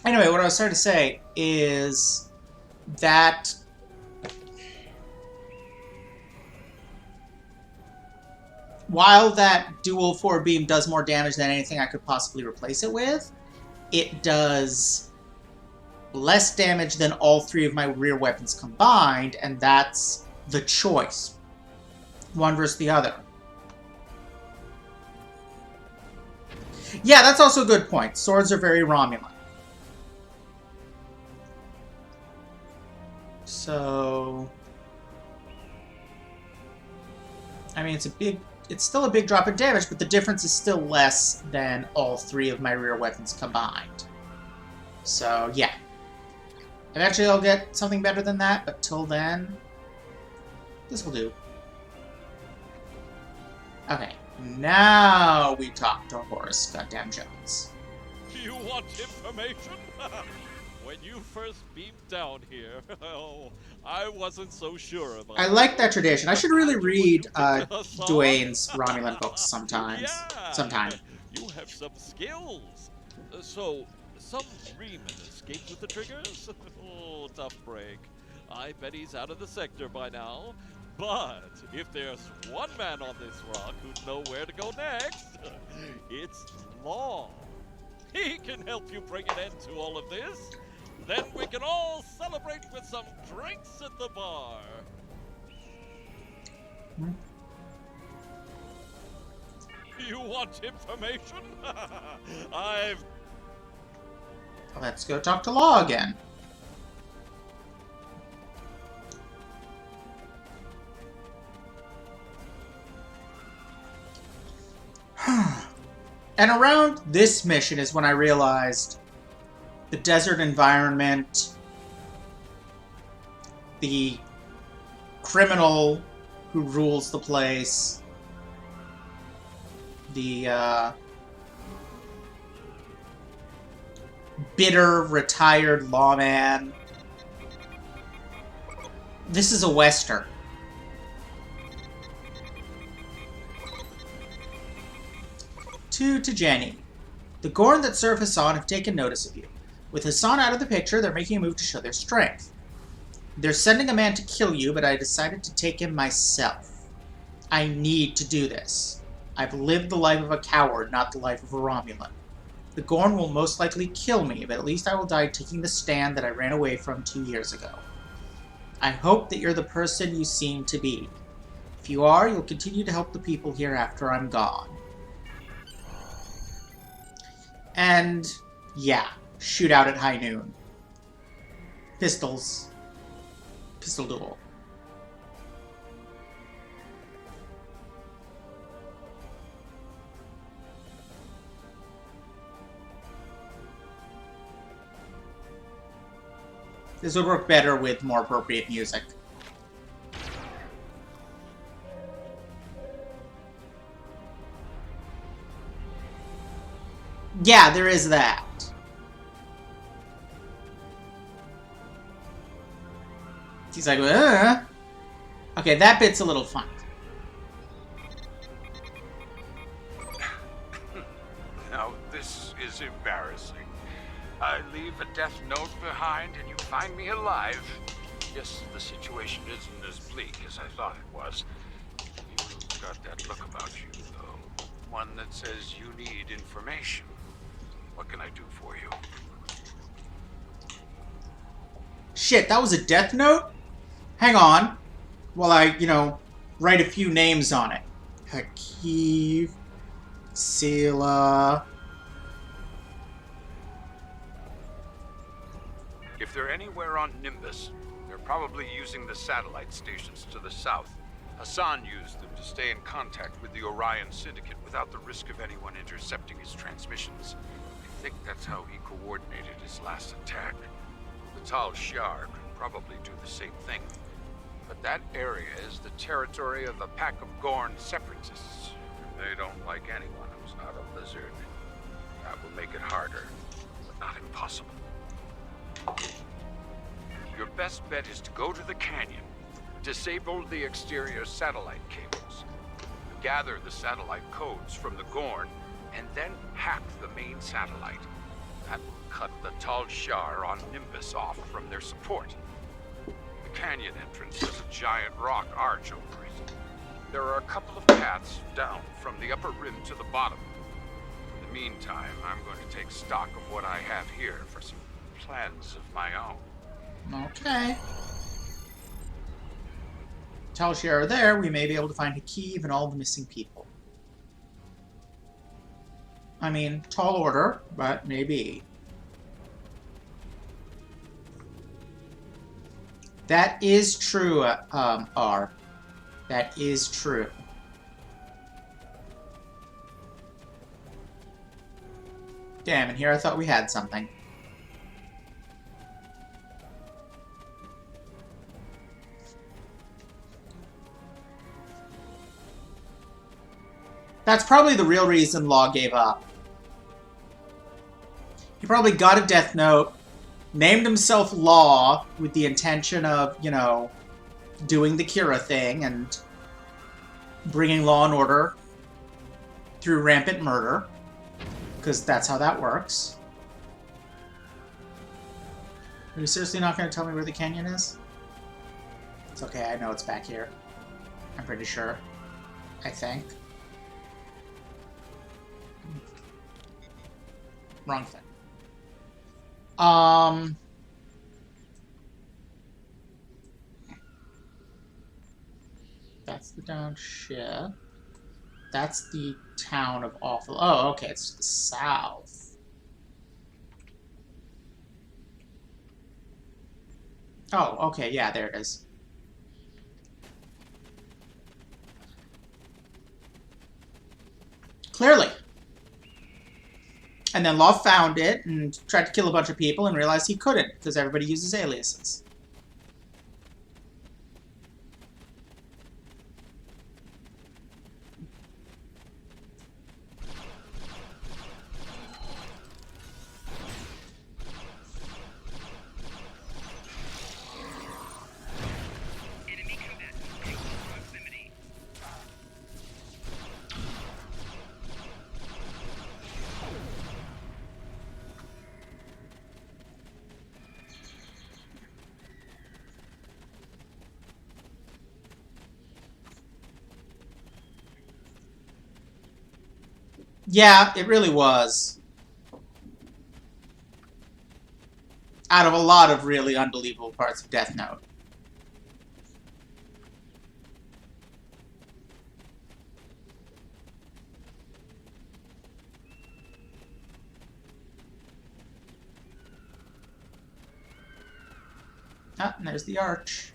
S1: Anyway, what I was trying to say is that while that dual 4 beam does more damage than anything I could possibly replace it with, it does less damage than all 3 of my rear weapons combined, and that's the choice. One versus the other. Yeah, that's also a good point. Swords are very Romulan. So... I mean, it's still a big drop in damage, but the difference is still less than all 3 of my rear weapons combined. So, yeah. Eventually I'll get something better than that, but till then, this will do. Okay, now we talk to Horace Goddamn Jones.
S2: You want information? When you first beamed down here, oh, I wasn't so sure about it.
S1: I like that tradition. I should really read Dwayne's Romulan books sometimes.
S2: Yeah,
S1: sometime.
S2: You have some skills. So, some Reman escaped with the triggers? Oh, tough break. I bet he's out of the sector by now. But if there's one man on this rock who'd know where to go next, it's Law. He can help you bring an end to all of this. Then we can all celebrate with some drinks at the bar. You want information?
S1: Let's go talk to Law again. And around this mission is when I realized the desert environment, the criminal who rules the place, the bitter retired lawman. This is a Western. To Jenny. The Gorn that serve Hassan have taken notice of you. With Hassan out of the picture, they're making a move to show their strength. They're sending a man to kill you, but I decided to take him myself. I need to do this. I've lived the life of a coward, not the life of a Romulan. The Gorn will most likely kill me, but at least I will die taking the stand that I ran away from 2 years ago. I hope that you're the person you seem to be. If you are, you'll continue to help the people here after I'm gone. And, yeah, shoot out at high noon. Pistols. Pistol duel. This would work better with more appropriate music. Yeah, there is that. He's like, Okay, that bit's a little fun.
S5: Now, this is embarrassing. I leave a death note behind and you find me alive. Yes, the situation isn't as bleak as I thought it was. You've got that look about you, though. someone that says you need information. What can I do for you?
S1: Shit, that was a death note? Hang on. While I, write a few names on it. Hakeem, Sela.
S5: If they're anywhere on Nimbus, they're probably using the satellite stations to the south. Hassan used them to stay in contact with the Orion Syndicate without the risk of anyone intercepting his transmissions. I think that's how he coordinated his last attack. The Tal Shiar could probably do the same thing. But that area is the territory of a pack of Gorn separatists. They don't like anyone who's not a lizard. That will make it harder, but not impossible. Your best bet is to go to the canyon, disable the exterior satellite cables, gather the satellite codes from the Gorn, and then hack the main satellite. That will cut the Tal Shiar on Nimbus off from their support. The canyon entrance has a giant rock arch over it. There are a couple of paths down from the upper rim to the bottom. In the meantime, I'm going to take stock of what I have here for some plans of my own.
S1: Okay. Tal Shiar are there, we may be able to find Hakeem and all the missing people. I mean, tall order, but maybe. That is true, R. That is true. Damn, and here I thought we had something. That's probably the real reason Law gave up. He probably got a death note, named himself Law with the intention of, doing the Kira thing and bringing law and order through rampant murder, because that's how that works. Are you seriously not going to tell me where the canyon is? It's okay, I know it's back here. I'm pretty sure. I think. Wrong thing. That's the down ship. That's the town of Awful. Oh, okay, it's to the south. Oh, okay, yeah, there it is. Clearly. And then Law found it and tried to kill a bunch of people and realized he couldn't because everybody uses aliases. Yeah, it really was. Out of a lot of really unbelievable parts of Death Note. Ah, and there's the arch.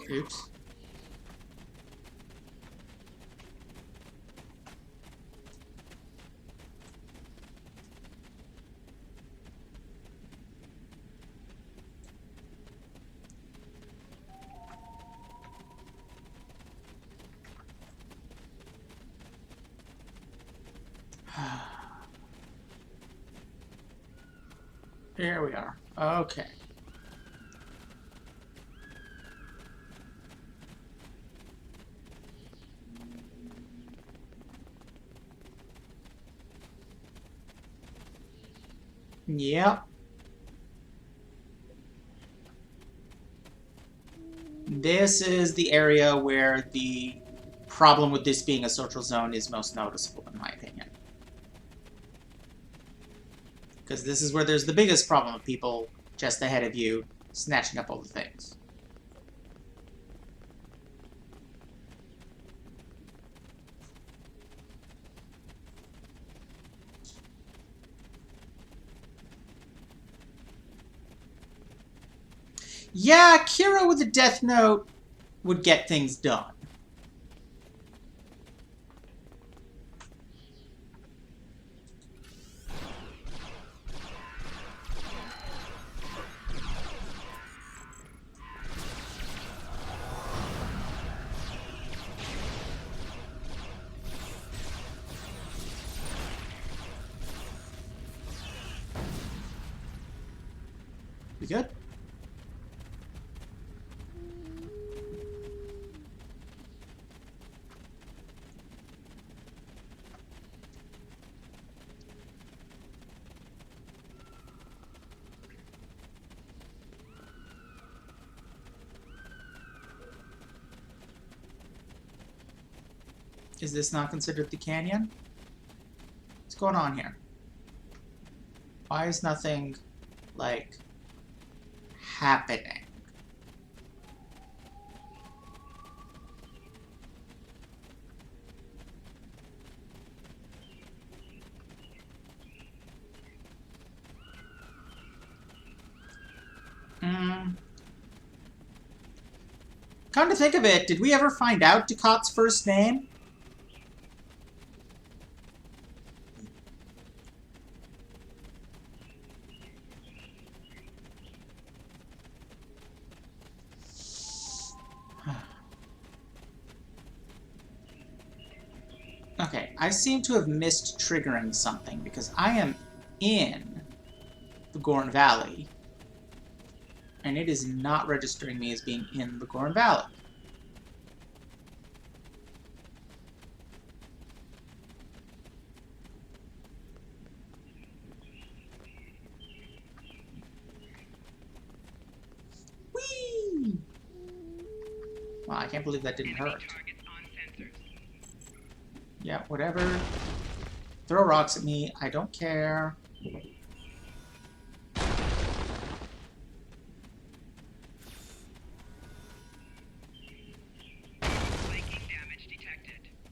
S1: Oops. Here we are. Okay. Yep. This is the area where the problem with this being a social zone is most noticeable, in my opinion. Because this is where there's the biggest problem of people just ahead of you snatching up all the things. Yeah, Kira with a death note would get things done. We good? Is this not considered the canyon? What's going on here? Why is nothing, like, happening? Come to think of it, did we ever find out Ducat's first name? Okay, I seem to have missed triggering something because I am in the Gorn Valley, and it is not registering me as being in the Gorn Valley. Whee! Wow, I can't believe that didn't hurt. Yeah, whatever. Throw rocks at me. I don't care.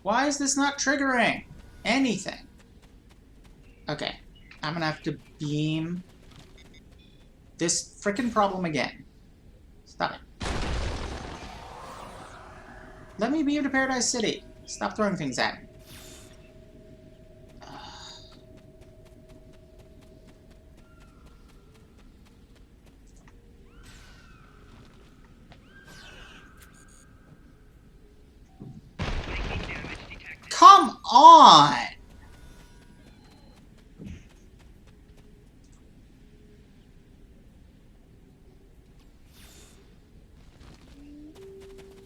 S1: Why is this not triggering anything? Okay, I'm gonna have to beam this frickin' problem again. Stop it. Let me beam to Paradise City. Stop throwing things at me. Come on!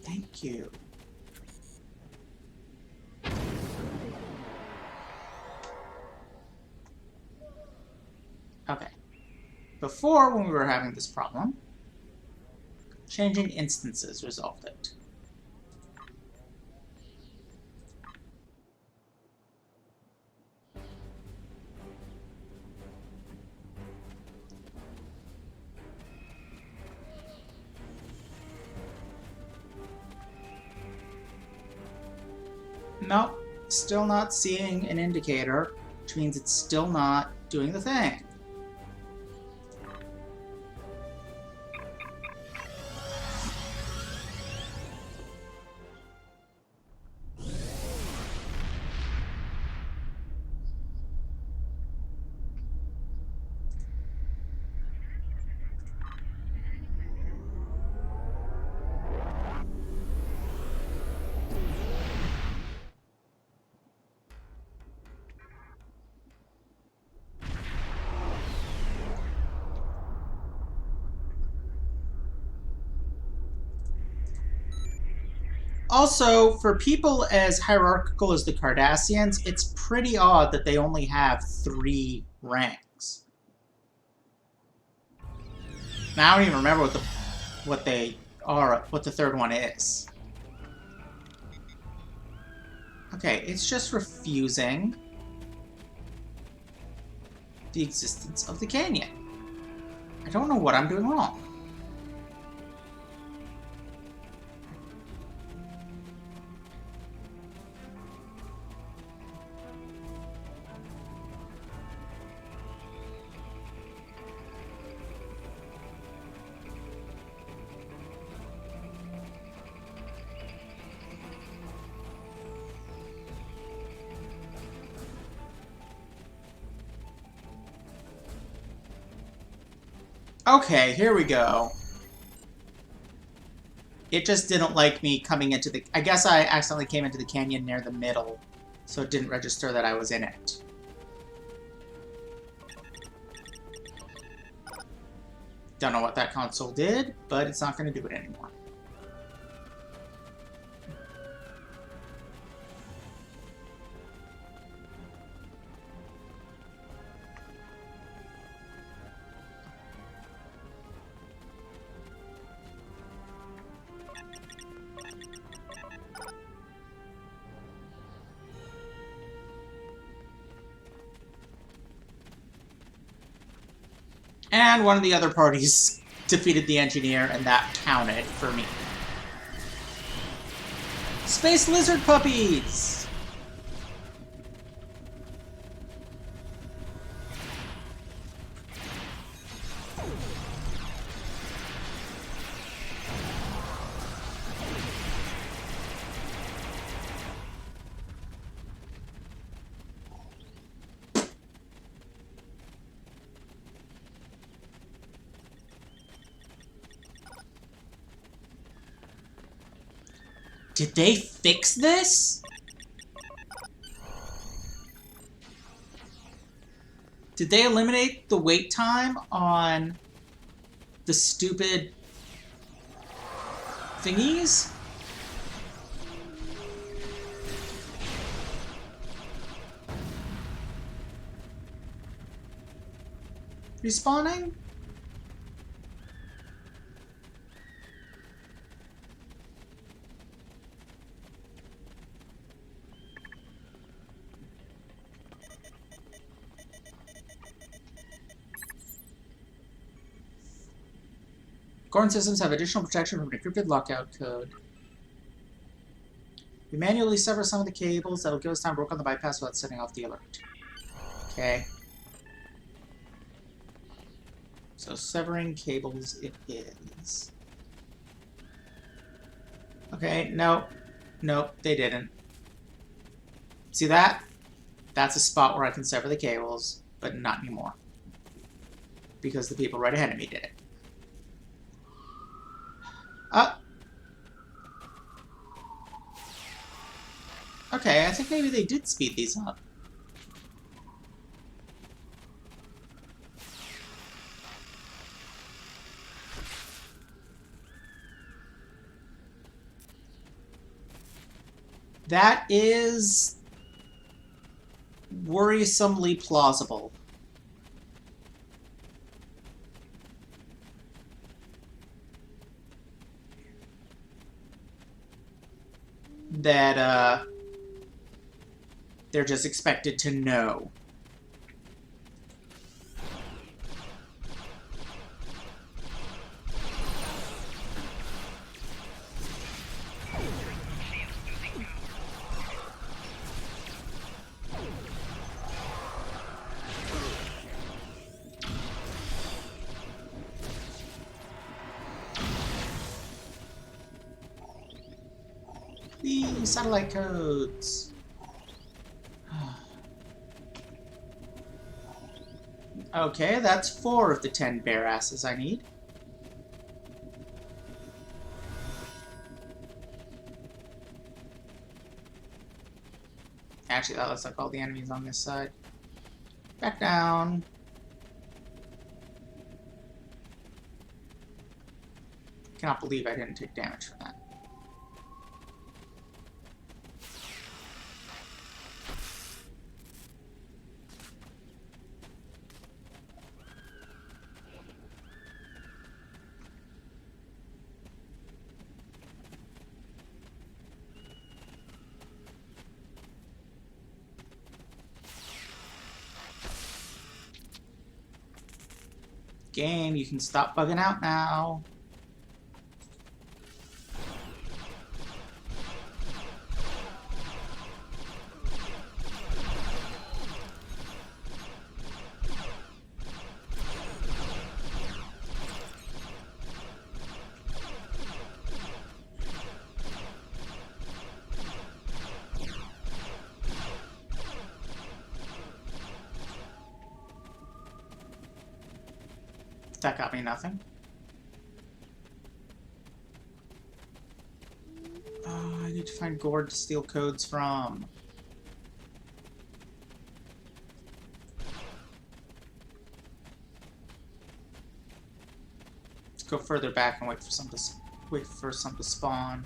S1: Thank you. Okay. Before, when we were having this problem, changing instances resolved it. Nope, still not seeing an indicator, which means it's still not doing the thing. Also, for people as hierarchical as the Cardassians, it's pretty odd that they only have 3 ranks. Now I don't even remember what they are, what the third one is. Okay, it's just refusing the existence of the canyon. I don't know what I'm doing wrong. Okay, here we go. It just didn't like me coming into the... I guess I accidentally came into the canyon near the middle, so it didn't register that I was in it. Don't know what that console did, but it's not going to do it anymore. And one of the other parties defeated the engineer, and that counted for me. Space lizard puppies! Did they fix this? Did they eliminate the wait time on the stupid thingies? Respawning? Current systems have additional protection from an encrypted lockout code. We manually sever some of the cables that will give us time to work on the bypass without setting off the alert. Okay. So severing cables it is. Okay, nope. Nope, they didn't. See that? That's a spot where I can sever the cables, but not anymore. Because the people right ahead of me did it. Okay, I think maybe they did speed these up. That is worrisomely plausible. That, they're just expected to know. The satellite codes. Okay, that's 4 of the 10 bear asses I need. Actually, that looks like all the enemies on this side. Back down. Cannot believe I didn't take damage from that. Game, you can stop bugging out now. That got me nothing. I need to find Gord to steal codes from. Let's go further back and wait for some to spawn.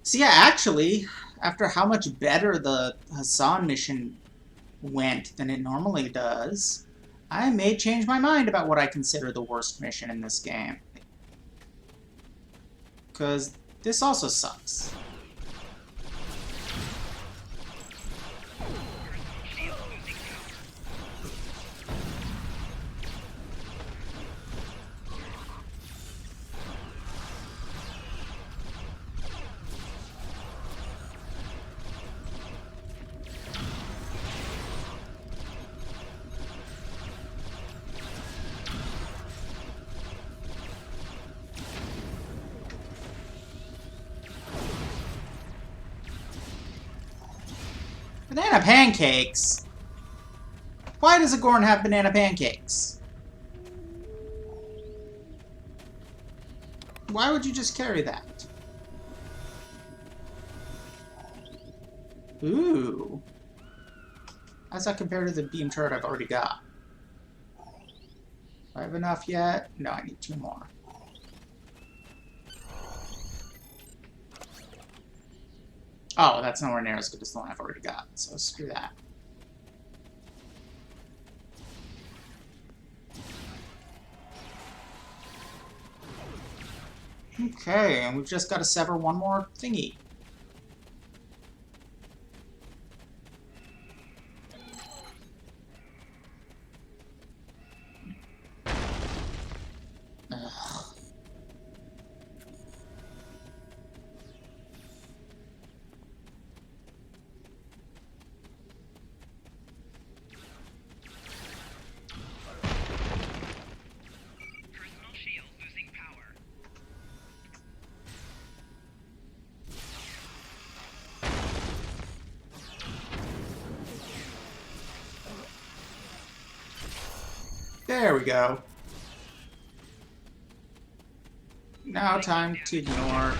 S1: So yeah, actually, after how much better the Hassan mission went than it normally does, I may change my mind about what I consider the worst mission in this game. Because this also sucks. Banana pancakes? Why does a Gorn have banana pancakes? Why would you just carry that? Ooh. How's that compare to the beam turret I've already got? Do I have enough yet? No, I need 2 more. Oh, that's nowhere near as good as the one I've already got, so screw that. Okay, and we've just got to sever one more thingy. Ugh. There we go. Now time to ignore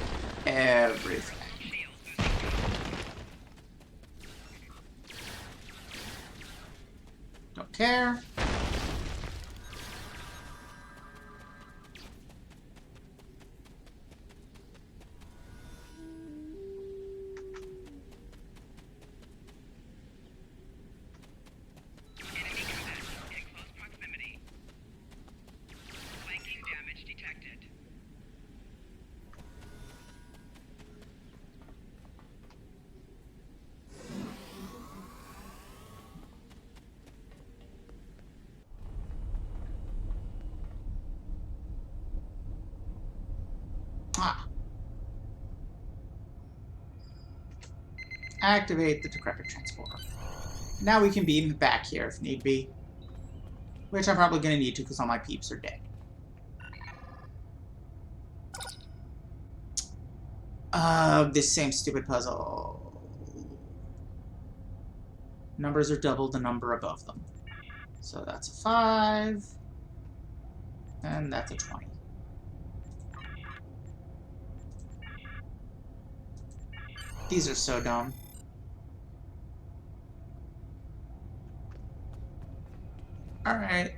S1: everything. Don't care. Ah. Activate the decrepit transporter. Now we can beam back here if need be. Which I'm probably going to need to because all my peeps are dead. This same stupid puzzle. Numbers are double the number above them. So that's a 5. And that's a 20. These are so dumb. Alright.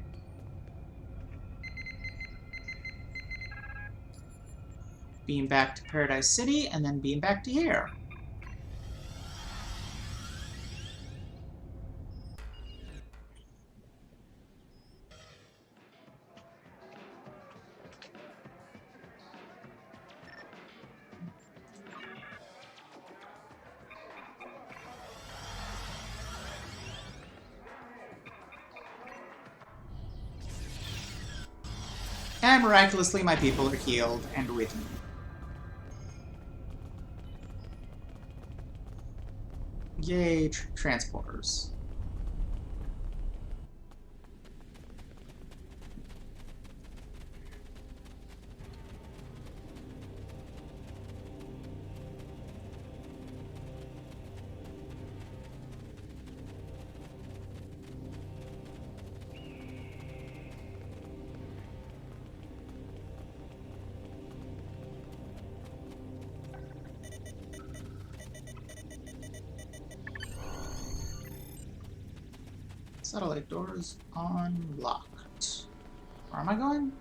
S1: Beam back to Paradise City, and then beam back to here. And miraculously, my people are healed and with me. Yay, transporters. Satellite doors unlocked. Where am I going?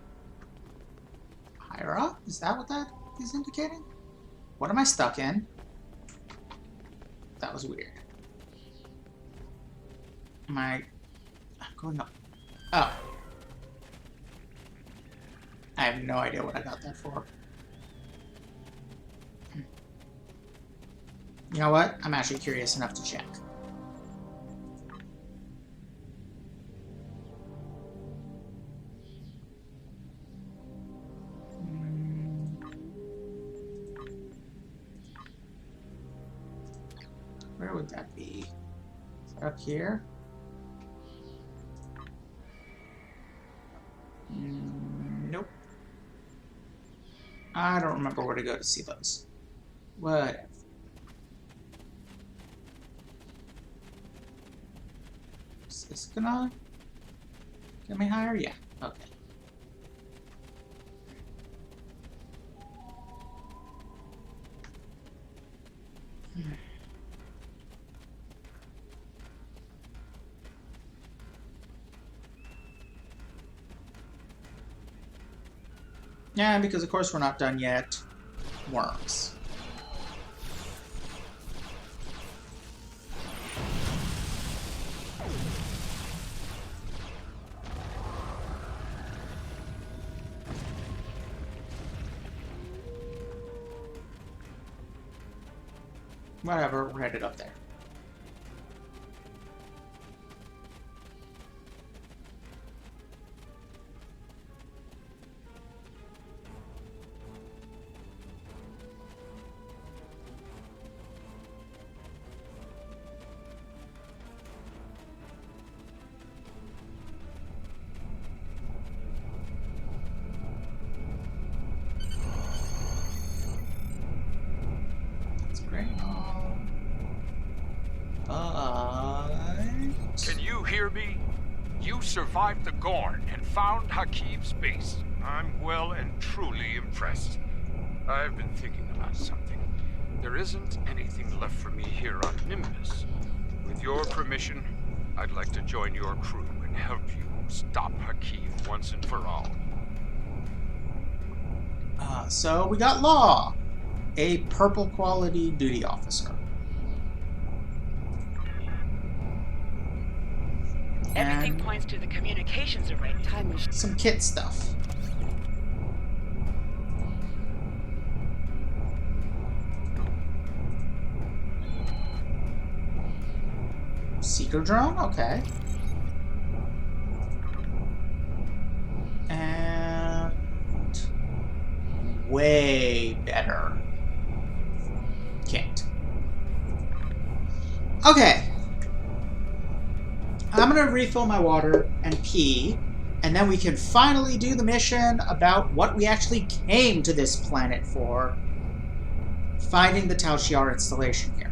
S1: Higher up? Is that what that is indicating? What am I stuck in? That was weird. I'm going up? Oh. I have no idea what I got that for. You know what? I'm actually curious enough to check. Where would that be? Is that up here? Nope. I don't remember where to go to see those. Whatever. Is this gonna get me higher? Yeah. Okay. Yeah, because of course we're not done yet. Worms. Whatever, we're headed up there.
S5: Can you hear me? You survived the Gorn and found Hakim's base. I'm well and truly impressed. I've been thinking about something. There isn't anything left for me here on Nimbus. With your permission, I'd like to join your crew and help you stop Hakim once and for all.
S1: So we got Law, a purple quality duty officer.
S13: Everything points to the communications array. Time machine.
S1: Some kit stuff. Seeker drone? Okay. And way better kit. Okay. I'm gonna refill my water and pee, and then we can finally do the mission about what we actually came to this planet for. Finding the Tal Shiar installation here.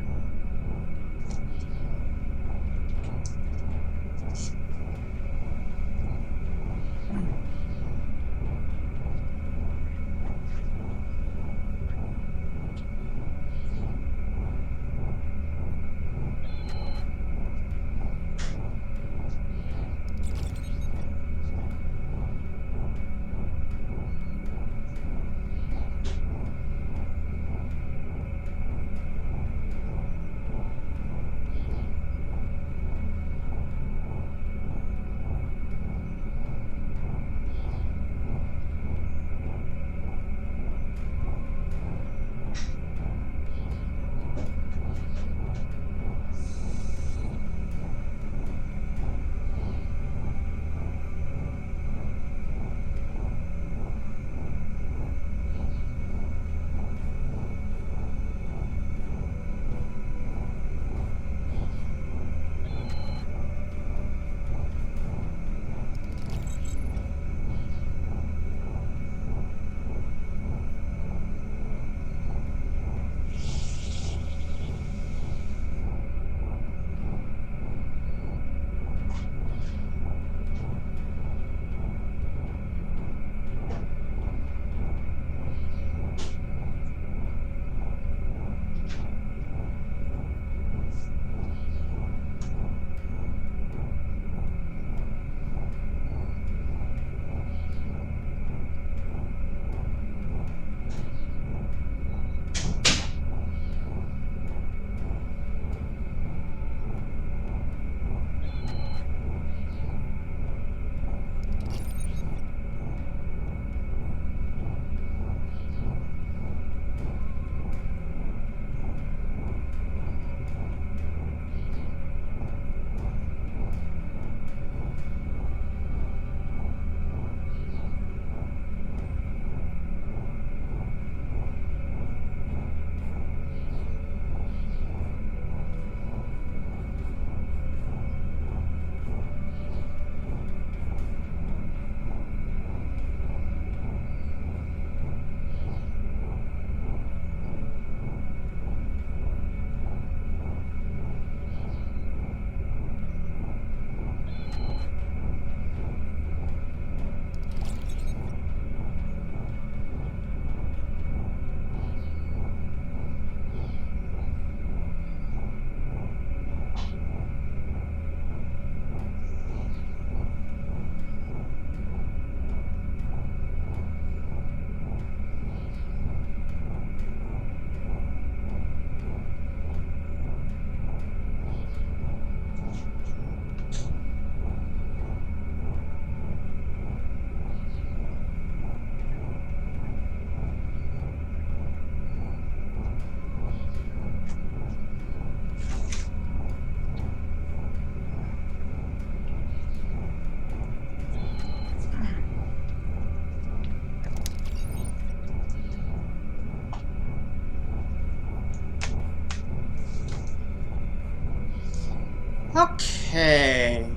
S1: Okay.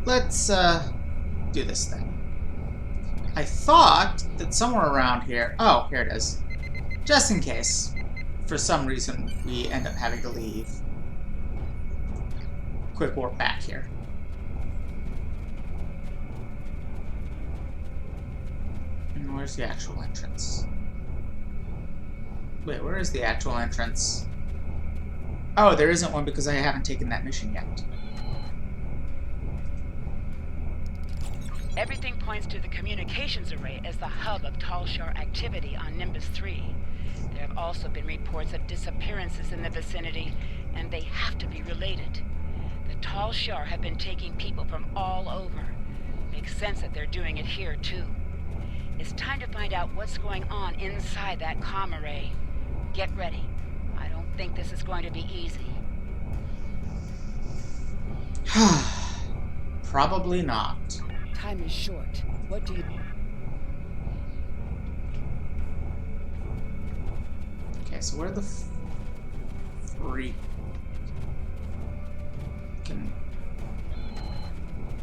S1: Let's do this thing. I thought that somewhere around here... Oh, here it is. Just in case, for some reason, we end up having to leave. Quick warp back here. And where's the actual entrance? Wait, where is the actual entrance? Oh, there isn't one because I haven't taken that mission yet.
S13: Everything points to the communications array as the hub of Talshar activity on Nimbus III. There have also been reports of disappearances in the vicinity, and they have to be related. The Talshar have been taking people from all over. Makes sense that they're doing it here, too. It's time to find out what's going on inside that comm array. Get ready. I don't think this is going to be easy.
S1: Probably not.
S13: Time is short. What do you...
S1: Okay, so where the freak...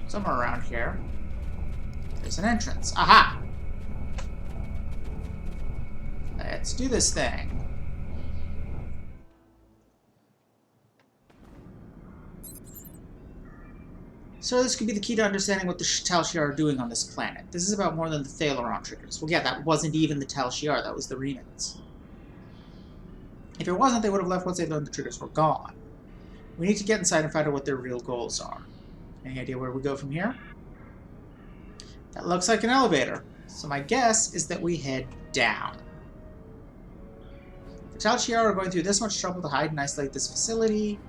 S1: Somewhere around here. There's an entrance. Aha! Let's do this thing. So this could be the key to understanding what the Tal Shiar are doing on this planet. This is about more than the Thalaron triggers. Well, yeah, that wasn't even the Tal Shiar, that was the Remnants. If it wasn't, they would have left once they learned the triggers were gone. We need to get inside and find out what their real goals are. Any idea where we go from here? That looks like an elevator. So my guess is that we head down. The Tal Shiar are going through this much trouble to hide and isolate this facility.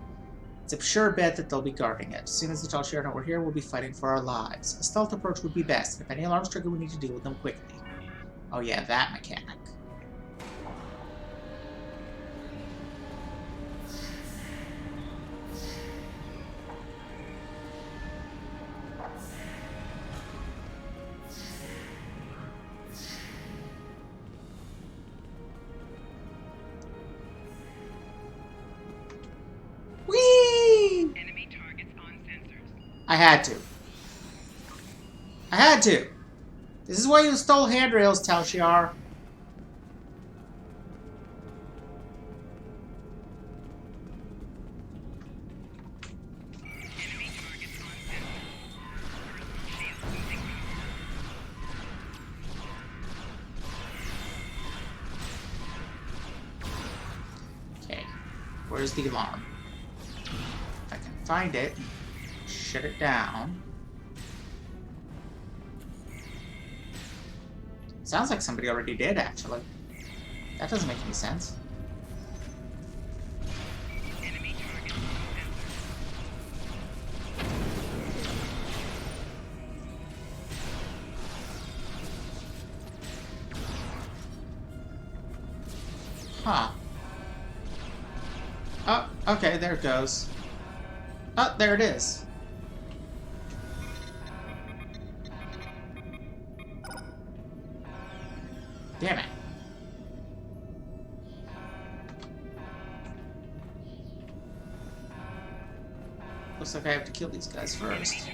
S1: It's a sure bet that they'll be guarding it. As soon as the Tal Shiar know we're here, we'll be fighting for our lives. A stealth approach would be best, and if any alarms trigger, we need to deal with them quickly. Oh yeah, that mechanic. I had to. I had to. This is why you stole handrails, Tal Shiar. Okay. Where's the alarm? If I can find it. Shut it down. Sounds like somebody already did, actually. That doesn't make any sense. Huh. Oh, okay, there it goes. Oh, there it is. Damn it. Looks like I have to kill these guys first.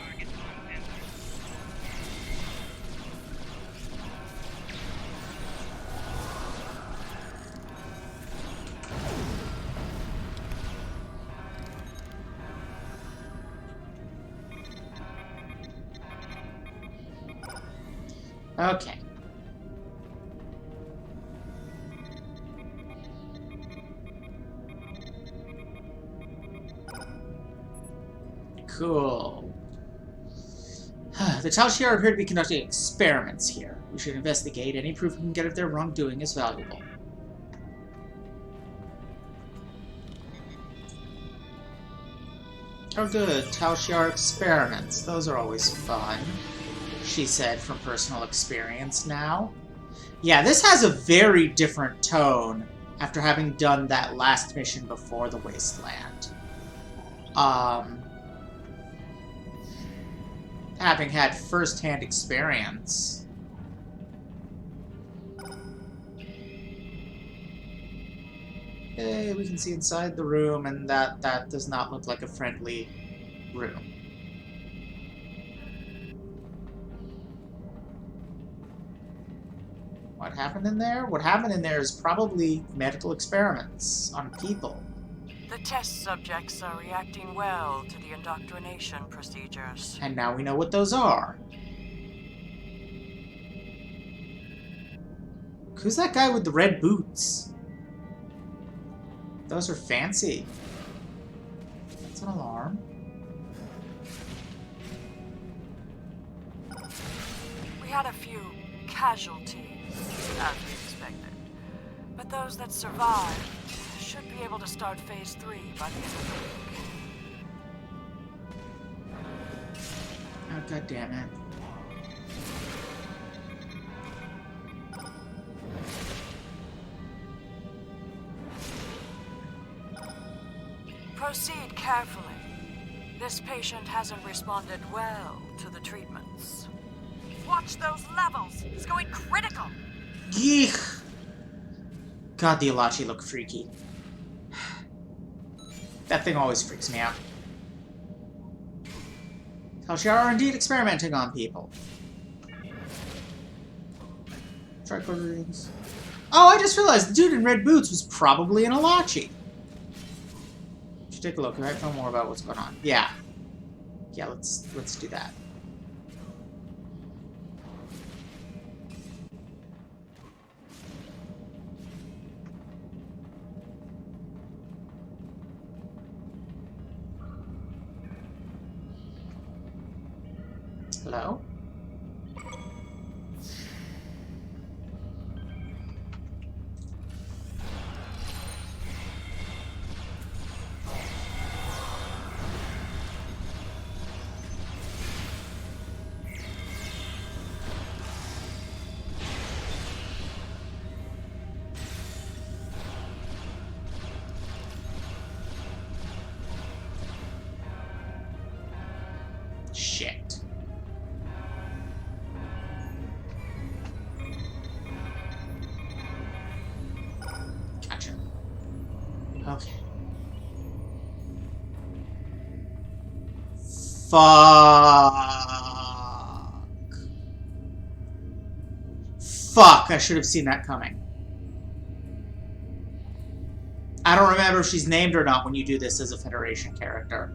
S1: Okay. Cool. The Tal Shiar appear to be conducting experiments here. We should investigate. Any proof we can get of their wrongdoing is valuable. Oh good, Tal Shiar experiments. Those are always fun, she said from personal experience now. Yeah, this has a very different tone after having done that last mission before the wasteland. Having had first-hand experience. Okay, we can see inside the room, and that does not look like a friendly room. What happened in there? What happened in there is probably medical experiments on people.
S14: The test subjects are reacting well to the indoctrination procedures.
S1: And now we know what those are. Who's that guy with the red boots? Those are fancy. That's an alarm.
S14: We had a few casualties, as we expected. But those that survived should be able to start Phase 3 by the end of the week.
S1: Oh, God damn it.
S14: Proceed carefully. This patient hasn't responded well to the treatments. Watch those levels! He's going critical!
S1: Yeek! God, the Alachi look freaky. That thing always freaks me out. Talshar are indeed experimenting on people. Tricorder rings. Oh, I just realized the dude in red boots was probably an Alachi. Should take a look. I know more about what's going on. Yeah. Yeah, let's do that. Hello? Shit. Gotcha. Okay. Fuck, I should have seen that coming. I don't remember if she's named or not when you do this as a Federation character.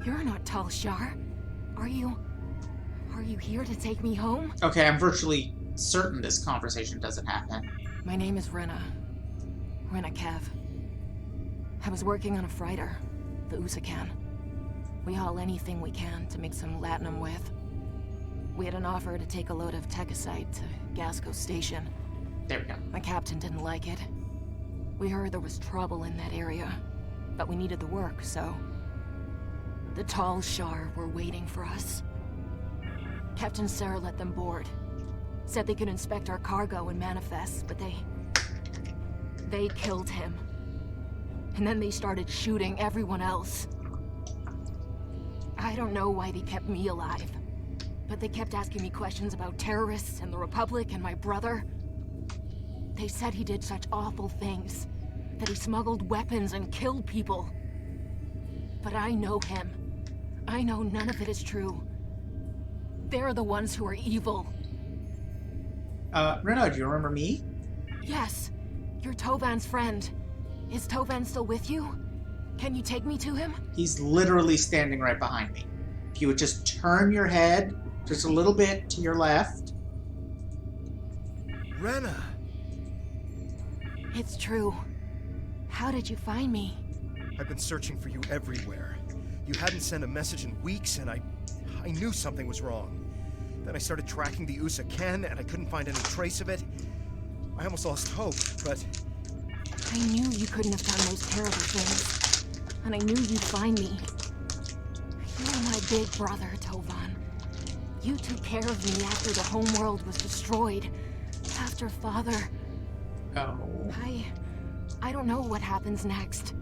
S15: You're not Talshar. Are you here to take me home?
S1: Okay, I'm virtually certain this conversation doesn't happen.
S15: My name is Rena. Rena Kev. I was working on a freighter, the Usakan. We haul anything we can to make some latinum with. We had an offer to take a load of techosite to Gasco Station.
S1: There we go.
S15: My captain didn't like it. We heard there was trouble in that area, but we needed the work, so... The Talshar were waiting for us. Captain Sarah let them board. Said they could inspect our cargo and manifest, but they killed him. And then they started shooting everyone else. I don't know why they kept me alive, but they kept asking me questions about terrorists and the Republic and my brother. They said he did such awful things, that he smuggled weapons and killed people. But I know him. I know none of it is true. They're the ones who are evil.
S1: Rena, do you remember me?
S15: Yes, you're Tovan's friend. Is Tovan still with you? Can you take me to him?
S1: He's literally standing right behind me. If you would just turn your head just a little bit to your left.
S7: Rena!
S15: It's true. How did you find me?
S7: I've been searching for you everywhere. You hadn't sent a message in weeks, and I knew something was wrong. Then I started tracking the Usakan, and I couldn't find any trace of it. I almost lost hope, but...
S15: I knew you couldn't have done those terrible things. And I knew you'd find me. You were my big brother, Tovan. You took care of me after the homeworld was destroyed. After Father...
S1: Oh.
S15: I don't know what happens next.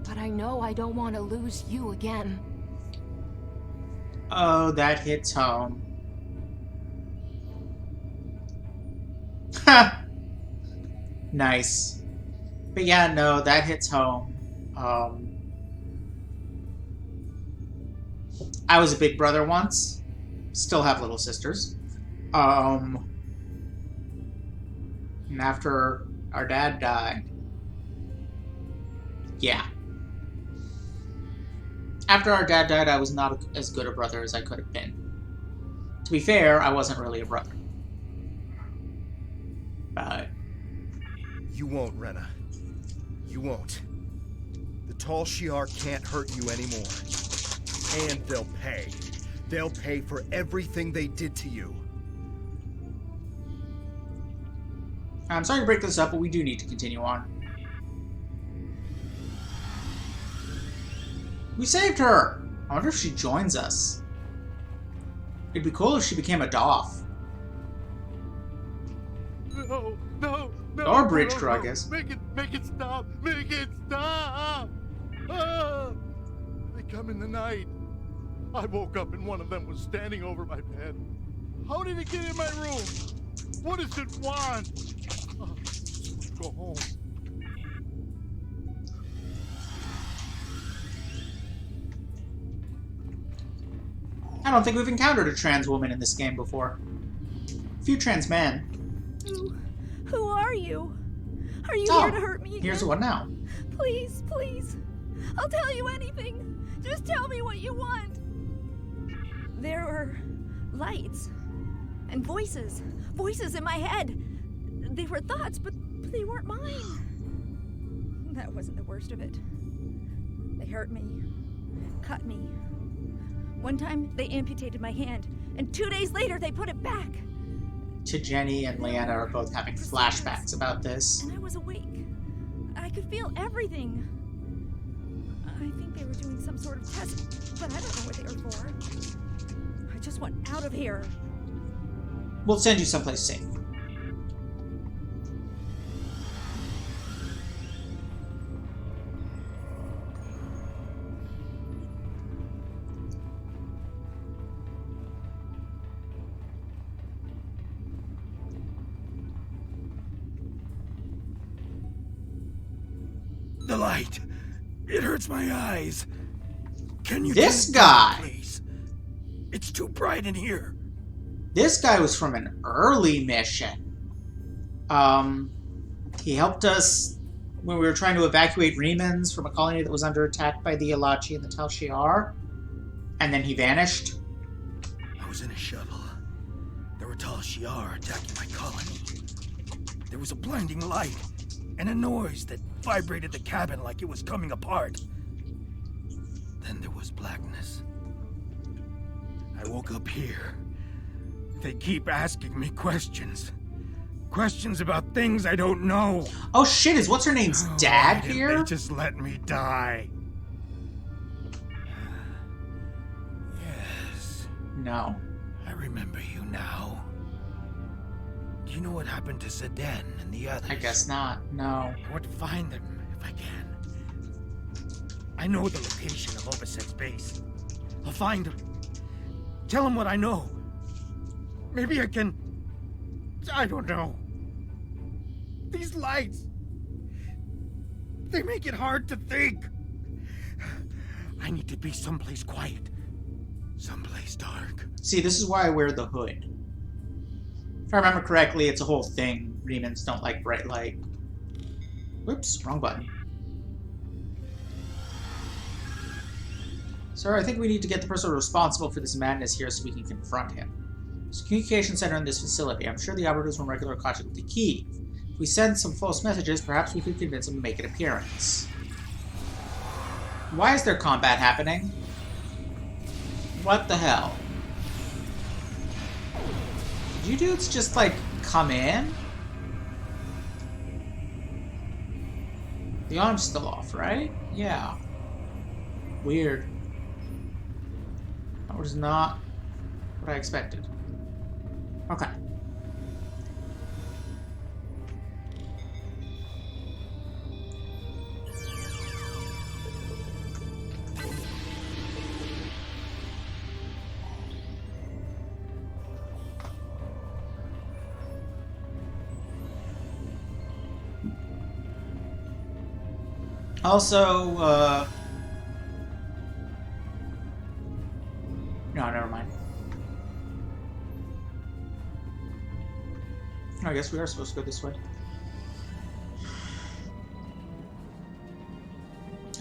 S15: But I know I don't want to lose you again.
S1: Oh, that hits home. Ha! Nice. But yeah, no, that hits home. I was a big brother once. Still have little sisters. And after our dad died, yeah. After our dad died, I was not as good a brother as I could have been. To be fair, I wasn't really a brother. But
S7: You won't, Rena. You won't. The Tall Shi'ar can't hurt you anymore. And they'll pay. They'll pay for everything they did to you.
S1: I'm sorry to break this up, but we do need to continue on. We saved her! I wonder if she joins us. It'd be cool if she became a Doff.
S10: No, no, no.
S1: Or a bridge
S10: no,
S1: crew, I
S10: no.
S1: guess.
S10: Make it stop. Make it stop. Ah! They come in the night. I woke up and one of them was standing over my bed. How did it get in my room? What does it want? Oh, let's go home.
S1: I don't think we've encountered a trans woman in this game before. A few trans men.
S16: Who are you? Are you
S1: Oh,
S16: here to hurt me again?
S1: here's one now.
S16: Please, please. I'll tell you anything. Just tell me what you want. There were lights and voices. Voices in my head. They were thoughts, but they weren't mine. That wasn't the worst of it. They hurt me. Cut me. One time, they amputated my hand, and 2 days later, they put it back.
S1: To Jenny and Leanna are both having flashbacks about this.
S16: And I was awake. I could feel everything. I think they were doing some sort of test, but I don't know what they were for. I just want out of here.
S1: We'll send you someplace safe.
S9: The light. It hurts my eyes. Can you
S1: This
S9: turn it down,
S1: guy!
S9: please? It's too bright in here.
S1: This guy was from an early mission. He helped us when we were trying to evacuate Remans from a colony that was under attack by the Alachi and the Tal Shiar. And then he vanished.
S9: I was in a shuttle. There were Tal Shiar attacking my colony. There was a blinding light and a noise that vibrated the cabin like it was coming apart. Then there was blackness. I woke up here. They keep asking me questions. Questions about things I don't know.
S1: Oh shit, is what's her name's dad
S9: Why didn't
S1: here?
S9: They just let me die. Yes.
S1: No.
S9: I remember you now. Do you know what happened to Zeden and the others?
S1: I guess not. No.
S9: I want to find them if I can. I know the location of Obaset's base. I'll find them. Tell them what I know. Maybe I can... I don't know. These lights... They make it hard to think. I need to be someplace quiet. Someplace dark.
S1: See, this is why I wear the hood. If I remember correctly, it's a whole thing. Remans don't like bright light. Whoops, wrong button. Sir, I think we need to get the person responsible for this madness here so we can confront him. There's a communication center in this facility. I'm sure the operatives were in regular contact with the key. If we send some false messages, perhaps we could convince him to make an appearance. Why is there combat happening? What the hell? Did you dudes just, like, come in? The arm's still off, right? Yeah. Weird. That was not what I expected. Okay. Also, no, never mind. I guess we are supposed to go this way.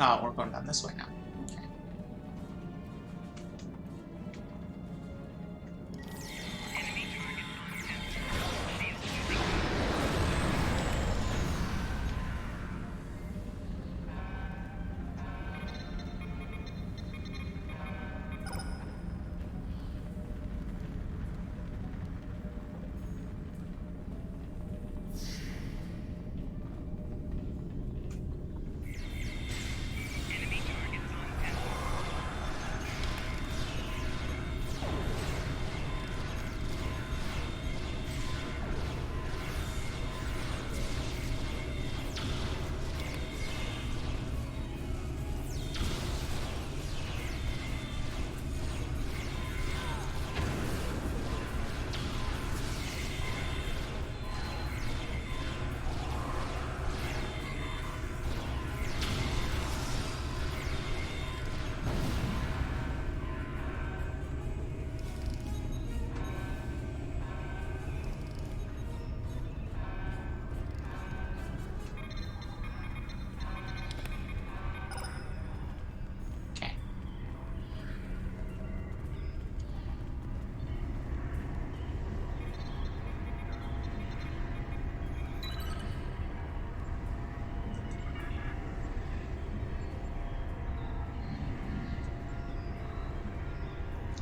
S1: Oh, we're going down this way now. Okay.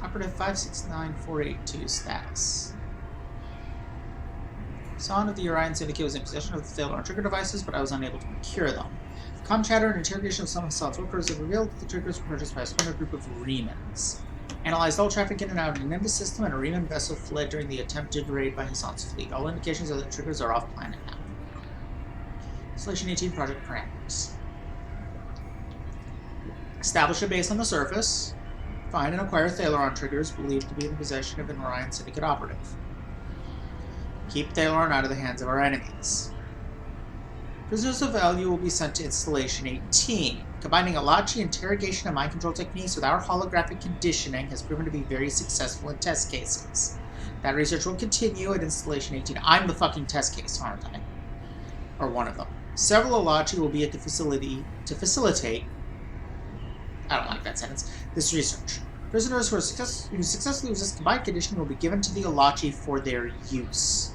S1: Operative 569482 status. Son of the Orion Syndicate was in possession of the Thalaron trigger devices, but I was unable to procure them. Com chatter and interrogation of some of Hassan's workers have revealed that the triggers were purchased by a splinter group of Remans. Analyzed all traffic in and out of the Nimbus system, and a Reman vessel fled during the attempted raid by Hassan's fleet. All indications are that triggers are off planet now. Installation 18 project parameters. Establish a base on the surface. Find and acquire Thalaron triggers believed to be in the possession of an Orion Syndicate operative. Keep Thalaron out of the hands of our enemies. Prisoners of value will be sent to Installation 18. Combining Alachi interrogation and mind control techniques with our holographic conditioning has proven to be very successful in test cases. That research will continue at Installation 18. I'm the fucking test case, aren't I? Or one of them. Several Alachi will be at the facility to facilitate, I don't like that sentence, this research. Prisoners who successfully resist combined conditioning will be given to the Alachi for their use.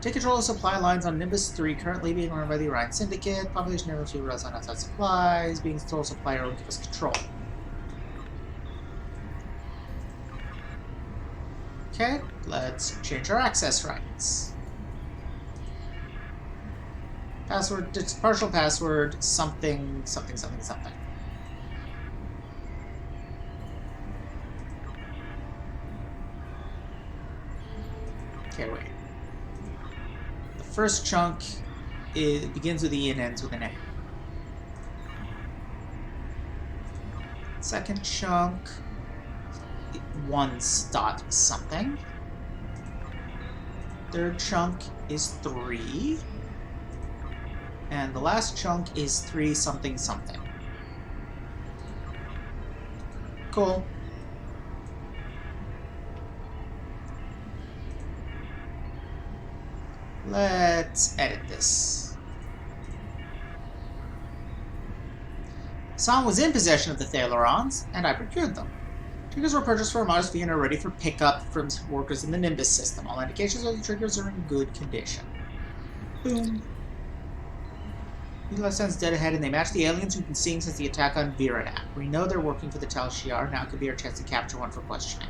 S1: Take control of supply lines on Nimbus III, currently being run by the Orion Syndicate. Population never fuel relies on outside supplies. Being sole supplier will give us control. Okay, let's change our access rights. Password, partial password, something, something, something, something. Okay, wait. The first chunk begins with E and ends with an A. Second chunk, 1 dot something. Third chunk is 3. And the last chunk is 3 something something. Cool. Let's edit this. Hassan was in possession of the Thalarons, and I procured them. Triggers were purchased for a modest fee and are ready for pickup from workers in the Nimbus system. All indications are the triggers are in good condition. Boom. Eli sends dead ahead, and they match the aliens we've been seeing since the attack on Viranak. We know they're working for the Tal Shiar. Now could be our chance to capture one for questioning.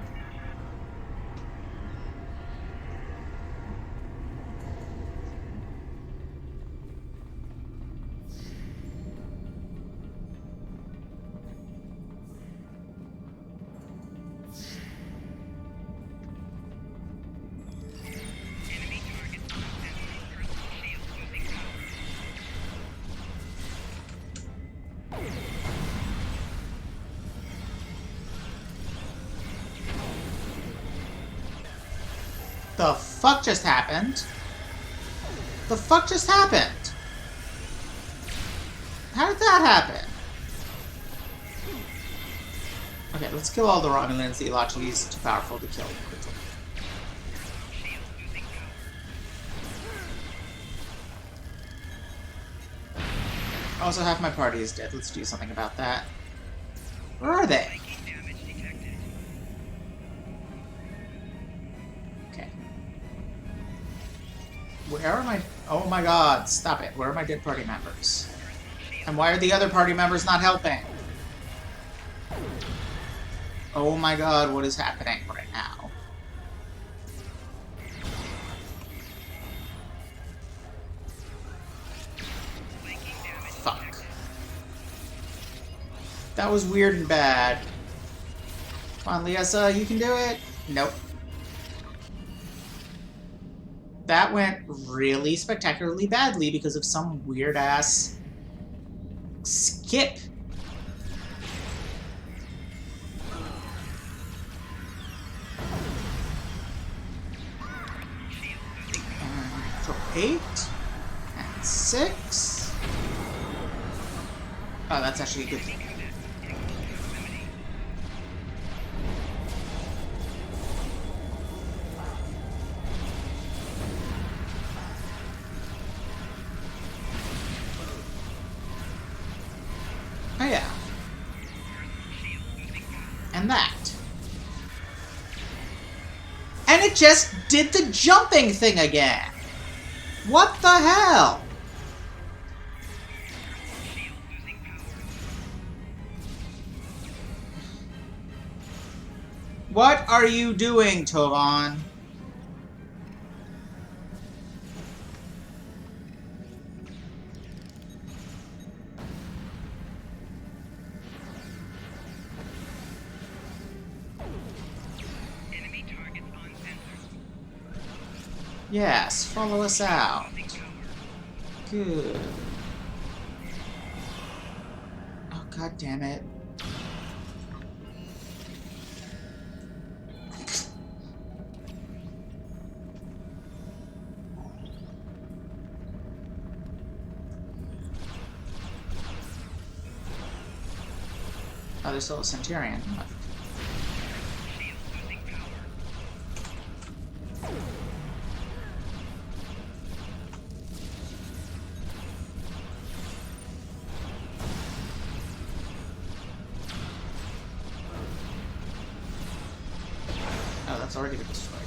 S1: The fuck just happened? The fuck just happened? How did that happen? Okay, let's kill all the Romulans. The Ilachi is too powerful to kill quickly. Also, half my party is dead. Let's do something about that. Where are they? Okay. Where are my... Oh my god, stop it. Where are my dead party members? And why are the other party members not helping? Oh my god, what is happening right now? Fuck. That was weird and bad. Come on, Liesa, you can do it. Nope. That went really spectacularly badly because of some weird-ass skip. For 8 and 6. Oh, that's actually a good thing. Oh yeah. And that. And it just did the jumping thing again. What the hell? What are you doing, Tovan? Yes, follow us out. Good. Oh, god damn it. Oh, there's still a Centurion. Oh, that's already been destroyed.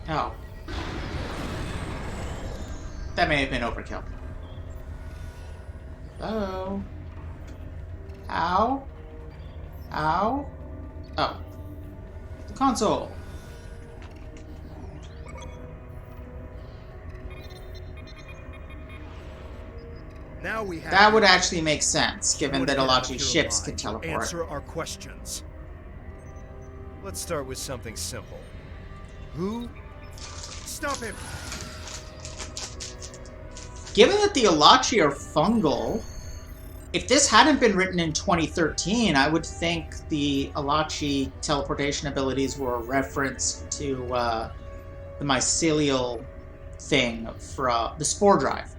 S1: Oh. That may have been overkill. Hello? How? How? Oh. The console.
S7: Now we have
S1: that would actually make sense, given that Ilachi ships
S7: can
S1: could teleport.
S7: Answer our questions. Let's start with something simple. Who? Stop him!
S1: Given that the Ilachi are fungal, if this hadn't been written in 2013, I would think the Ilachi teleportation abilities were a reference to the mycelial thing from the spore drive.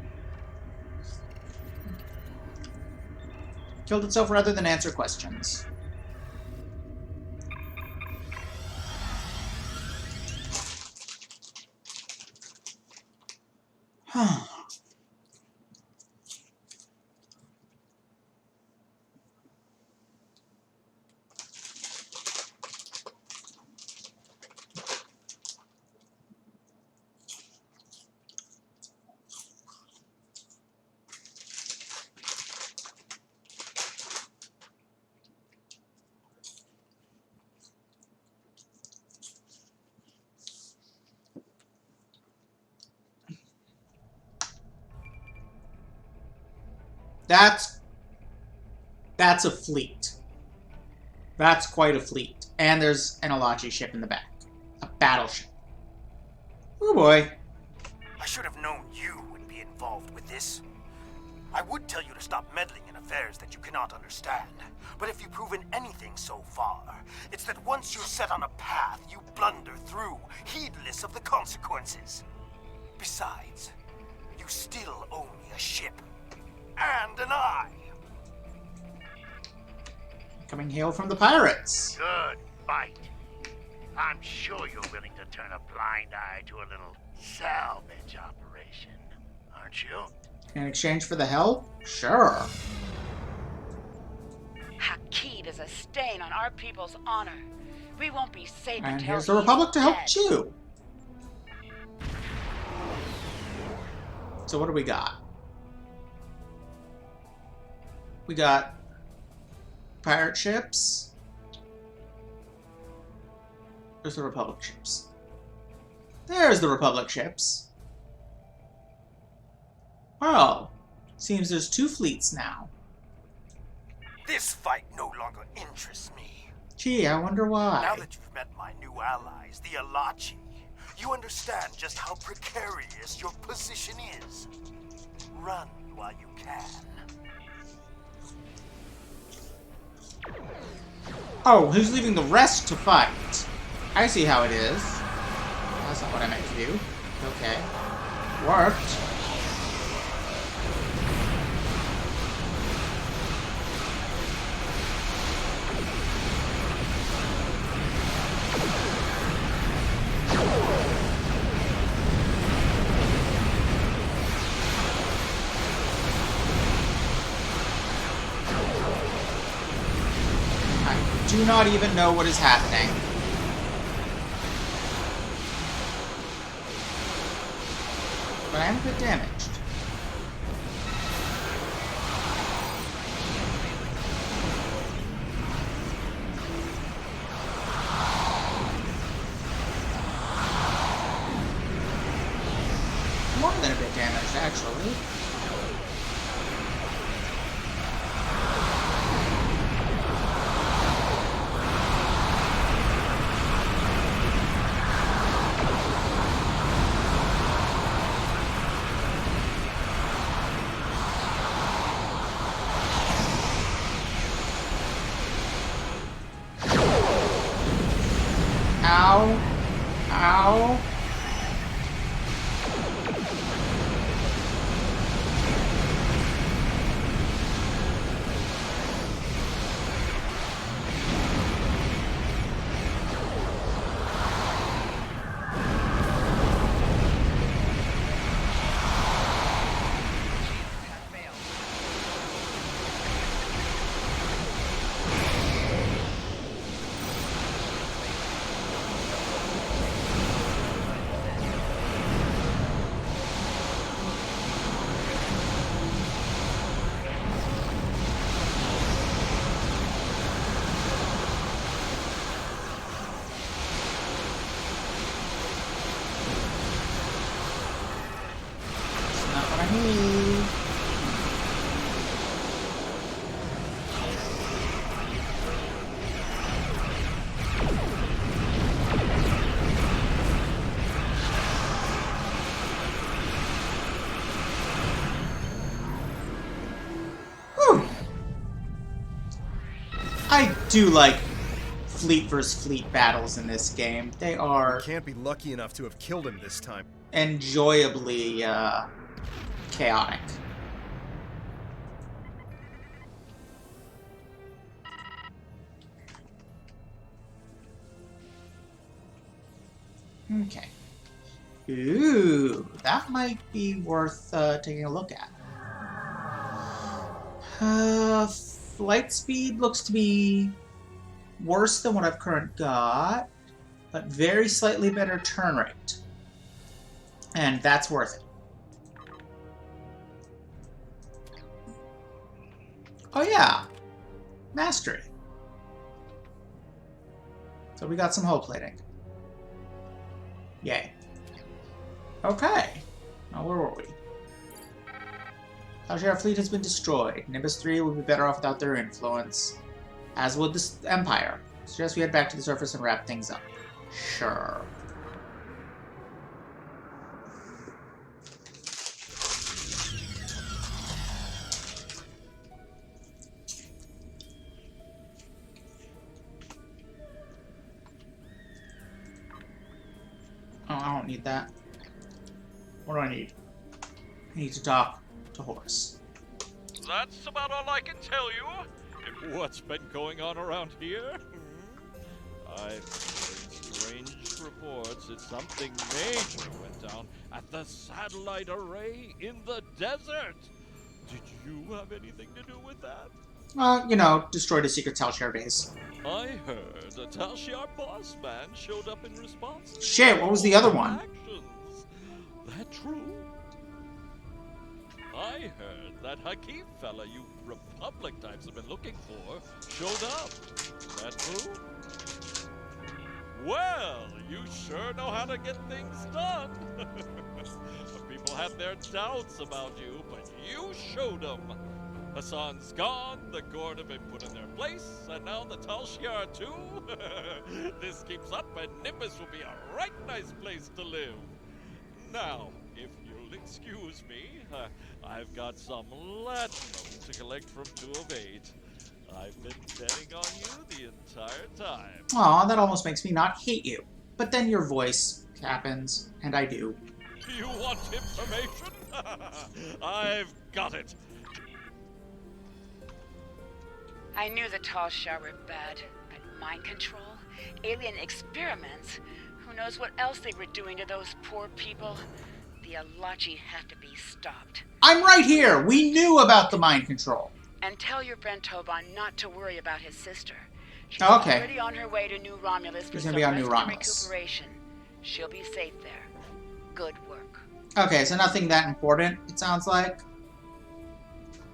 S1: Killed itself rather than answer questions. That's a fleet. That's quite a fleet. And there's an Ilachi ship in the back. A battleship. Oh boy.
S17: I should have known you would be involved with this. I would tell you to stop meddling in affairs that you cannot understand. But if you've proven anything so far, it's that once you're set on a path, you blunder through, heedless of the consequences. Besides, you still owe me a ship. And an eye.
S1: Coming hail from the pirates.
S12: Good fight. I'm sure you're willing to turn a blind eye to a little salvage operation, aren't you?
S1: In exchange for the help? Sure.
S13: Hakeed is a stain on our people's honor. We won't be safe
S1: And
S13: until
S1: here's the Republic to help
S13: dead.
S1: too. So what do we got? We got pirate ships. There's the Republic ships. There's the Republic ships. Oh, seems there's 2 fleets now.
S17: This fight no longer interests me.
S1: Gee, I wonder why.
S17: Now that you've met my new allies, the Alachi, you understand just how precarious your position is. Run while you can.
S1: Oh, who's leaving the rest to fight? I see how it is. That's not what I meant to do. Okay. Worked. I do not even know what is happening. But I am a bit damaged. More than a bit damaged, actually. Ow. Ow. Not what I need. Whew. I do like fleet versus fleet battles in this game. They are
S7: We can't be lucky enough to have killed him this time.
S1: enjoyably chaotic. Okay. Ooh, that might be worth taking a look at. Flight speed looks to be worse than what I've currently got, but very slightly better turn rate. And that's worth it. Oh yeah, mastery. So we got some hull plating. Yay. Okay. Now where were we? Our fleet has been destroyed. Nimbus III would be better off without their influence. As would the Empire. Suggest we head back to the surface and wrap things up. Sure. don't need that. What do I need? I need to talk to Horace.
S2: That's about all I can tell you. And what's been going on around here? I've heard strange reports that something major went down at the satellite array in the desert. Did you have anything to do with that?
S1: You know, destroyed a secret Talshare base.
S2: I heard a Talshar boss man showed up in response to
S1: Shit, what was the other one?
S2: actions. That true? I heard that Hakeem fella you Republic types have been looking for showed up. That true? Well, you sure know how to get things done. People had their doubts about you, but you showed them. Hassan's gone, the Gord have been put in their place, and now the Talshar too? This keeps up and Nimbus will be a right nice place to live. Now, if you'll excuse me, I've got some Latinum to collect from 2 of 8. I've been betting on you the entire time.
S1: Aw, that almost makes me not hate you. But then your voice happens, and I do.
S2: You want information? I've got it.
S13: I knew the Talshar were bad, but mind control, alien experiments, who knows what else they were doing to those poor people? The Alachi have to be stopped.
S1: I'm right here! We knew about the mind control.
S13: And tell your friend Toban not to worry about his sister. She's
S1: Okay.
S13: already on her way to New Romulus for
S1: She's
S13: some
S1: gonna be on New
S13: rest and
S1: Romulus.
S13: recuperation. She'll be safe there. Good work.
S1: Okay, so nothing that important, it sounds like.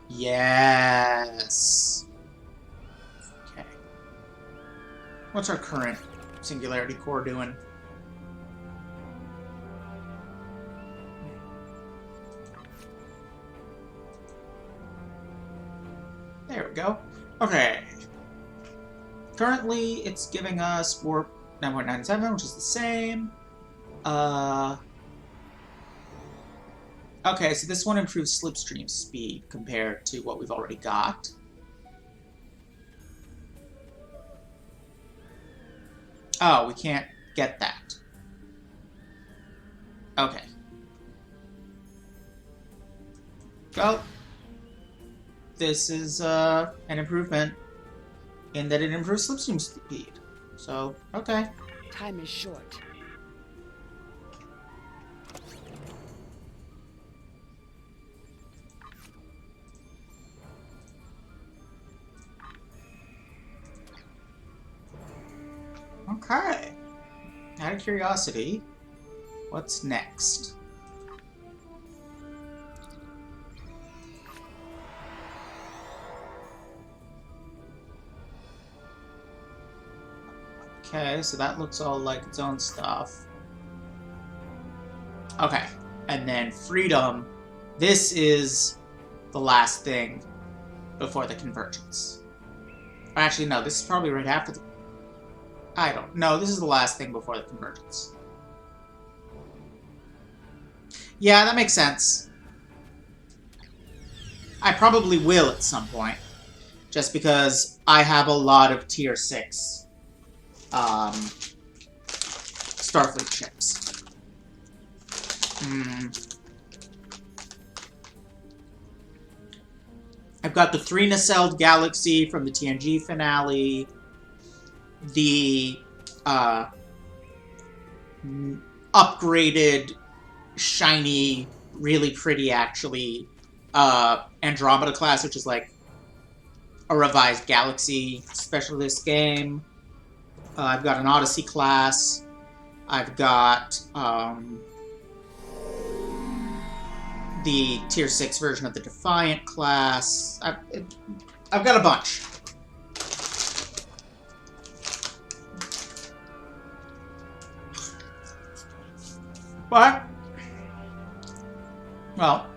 S1: Yes. Okay. What's our current Singularity Core doing? There we go. Okay. Currently, it's giving us warp 9.97, which is the same. Okay, so this one improves slipstream speed compared to what we've already got. Oh, we can't get that. Okay. Well, this is an improvement in that it improves slipstream speed. So, okay.
S13: Time is short.
S1: Okay. Out of curiosity, what's next? Okay, so that looks all like its own stuff. Okay, and then freedom. This is the last thing before the convergence. Actually, no, this is probably right after the... I don't know. This is the last thing before the convergence. Yeah, that makes sense. I probably will at some point. Just because I have a lot of tier 6 Starfleet ships. I've got the 3 nacelled Galaxy from the TNG finale. The upgraded, shiny, really pretty, actually, Andromeda class, which is like a revised Galaxy specialist game. I've got an Odyssey class. I've got the Tier 6 version of the Defiant class. I've got a bunch. But, well,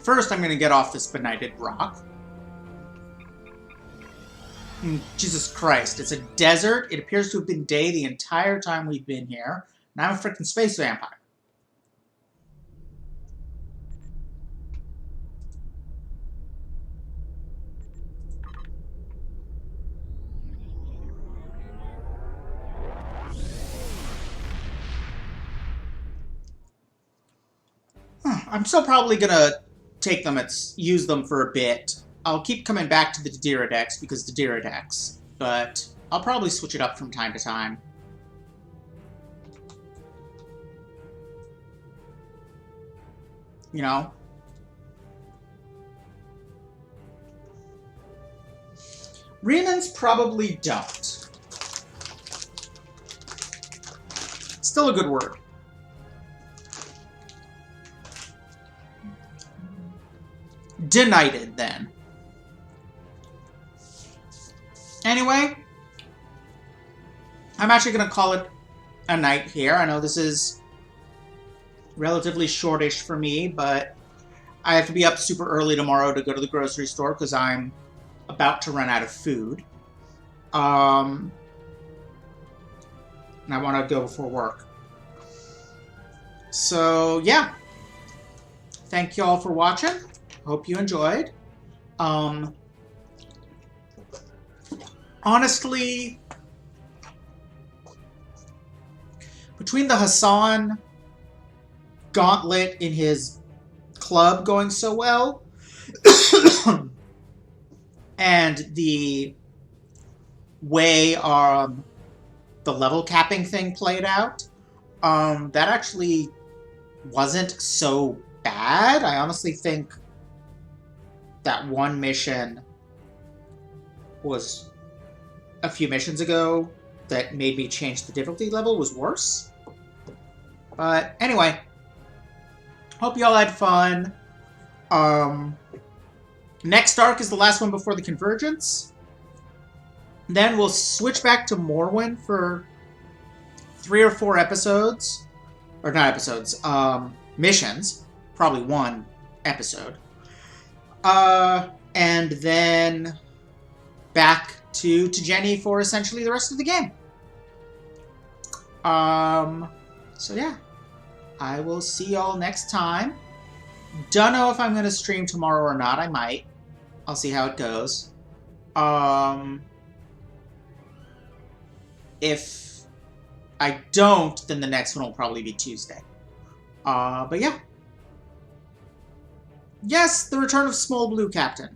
S1: first I'm going to get off this benighted rock. Jesus Christ, it's a desert. It appears to have been day the entire time we've been here. And I'm a freaking space vampire. I'm still probably gonna take them use them for a bit. I'll keep coming back to the Didira decks because Didira decks, but I'll probably switch it up from time to time. You know? Remans probably don't. Still a good word. Denighted, then. Anyway, I'm actually going to call it a night here. I know this is relatively shortish for me, but I have to be up super early tomorrow to go to the grocery store because I'm about to run out of food. And I want to go before work. So, yeah. Thank you all for watching. Hope you enjoyed. Honestly, between the Hassan gauntlet in his club going so well, and the way the level capping thing played out, that actually wasn't so bad. I honestly think that one mission was a few missions ago that made me change the difficulty level was worse. But anyway, hope you all had fun. Next arc is the last one before the Convergence. Then we'll switch back to Morrowind for 3 or 4 episodes. Or not episodes, missions. Probably 1 episode. And then back to Jenny for essentially the rest of the game. So yeah. I will see y'all next time. Don't know if I'm going to stream tomorrow or not. I might. I'll see how it goes. If I don't, then the next one will probably be Tuesday. But yeah. Yes, the return of Small Blue Captain.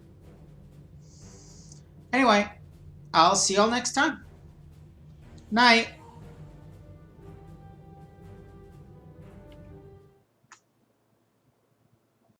S1: Anyway, I'll see y'all next time. Night.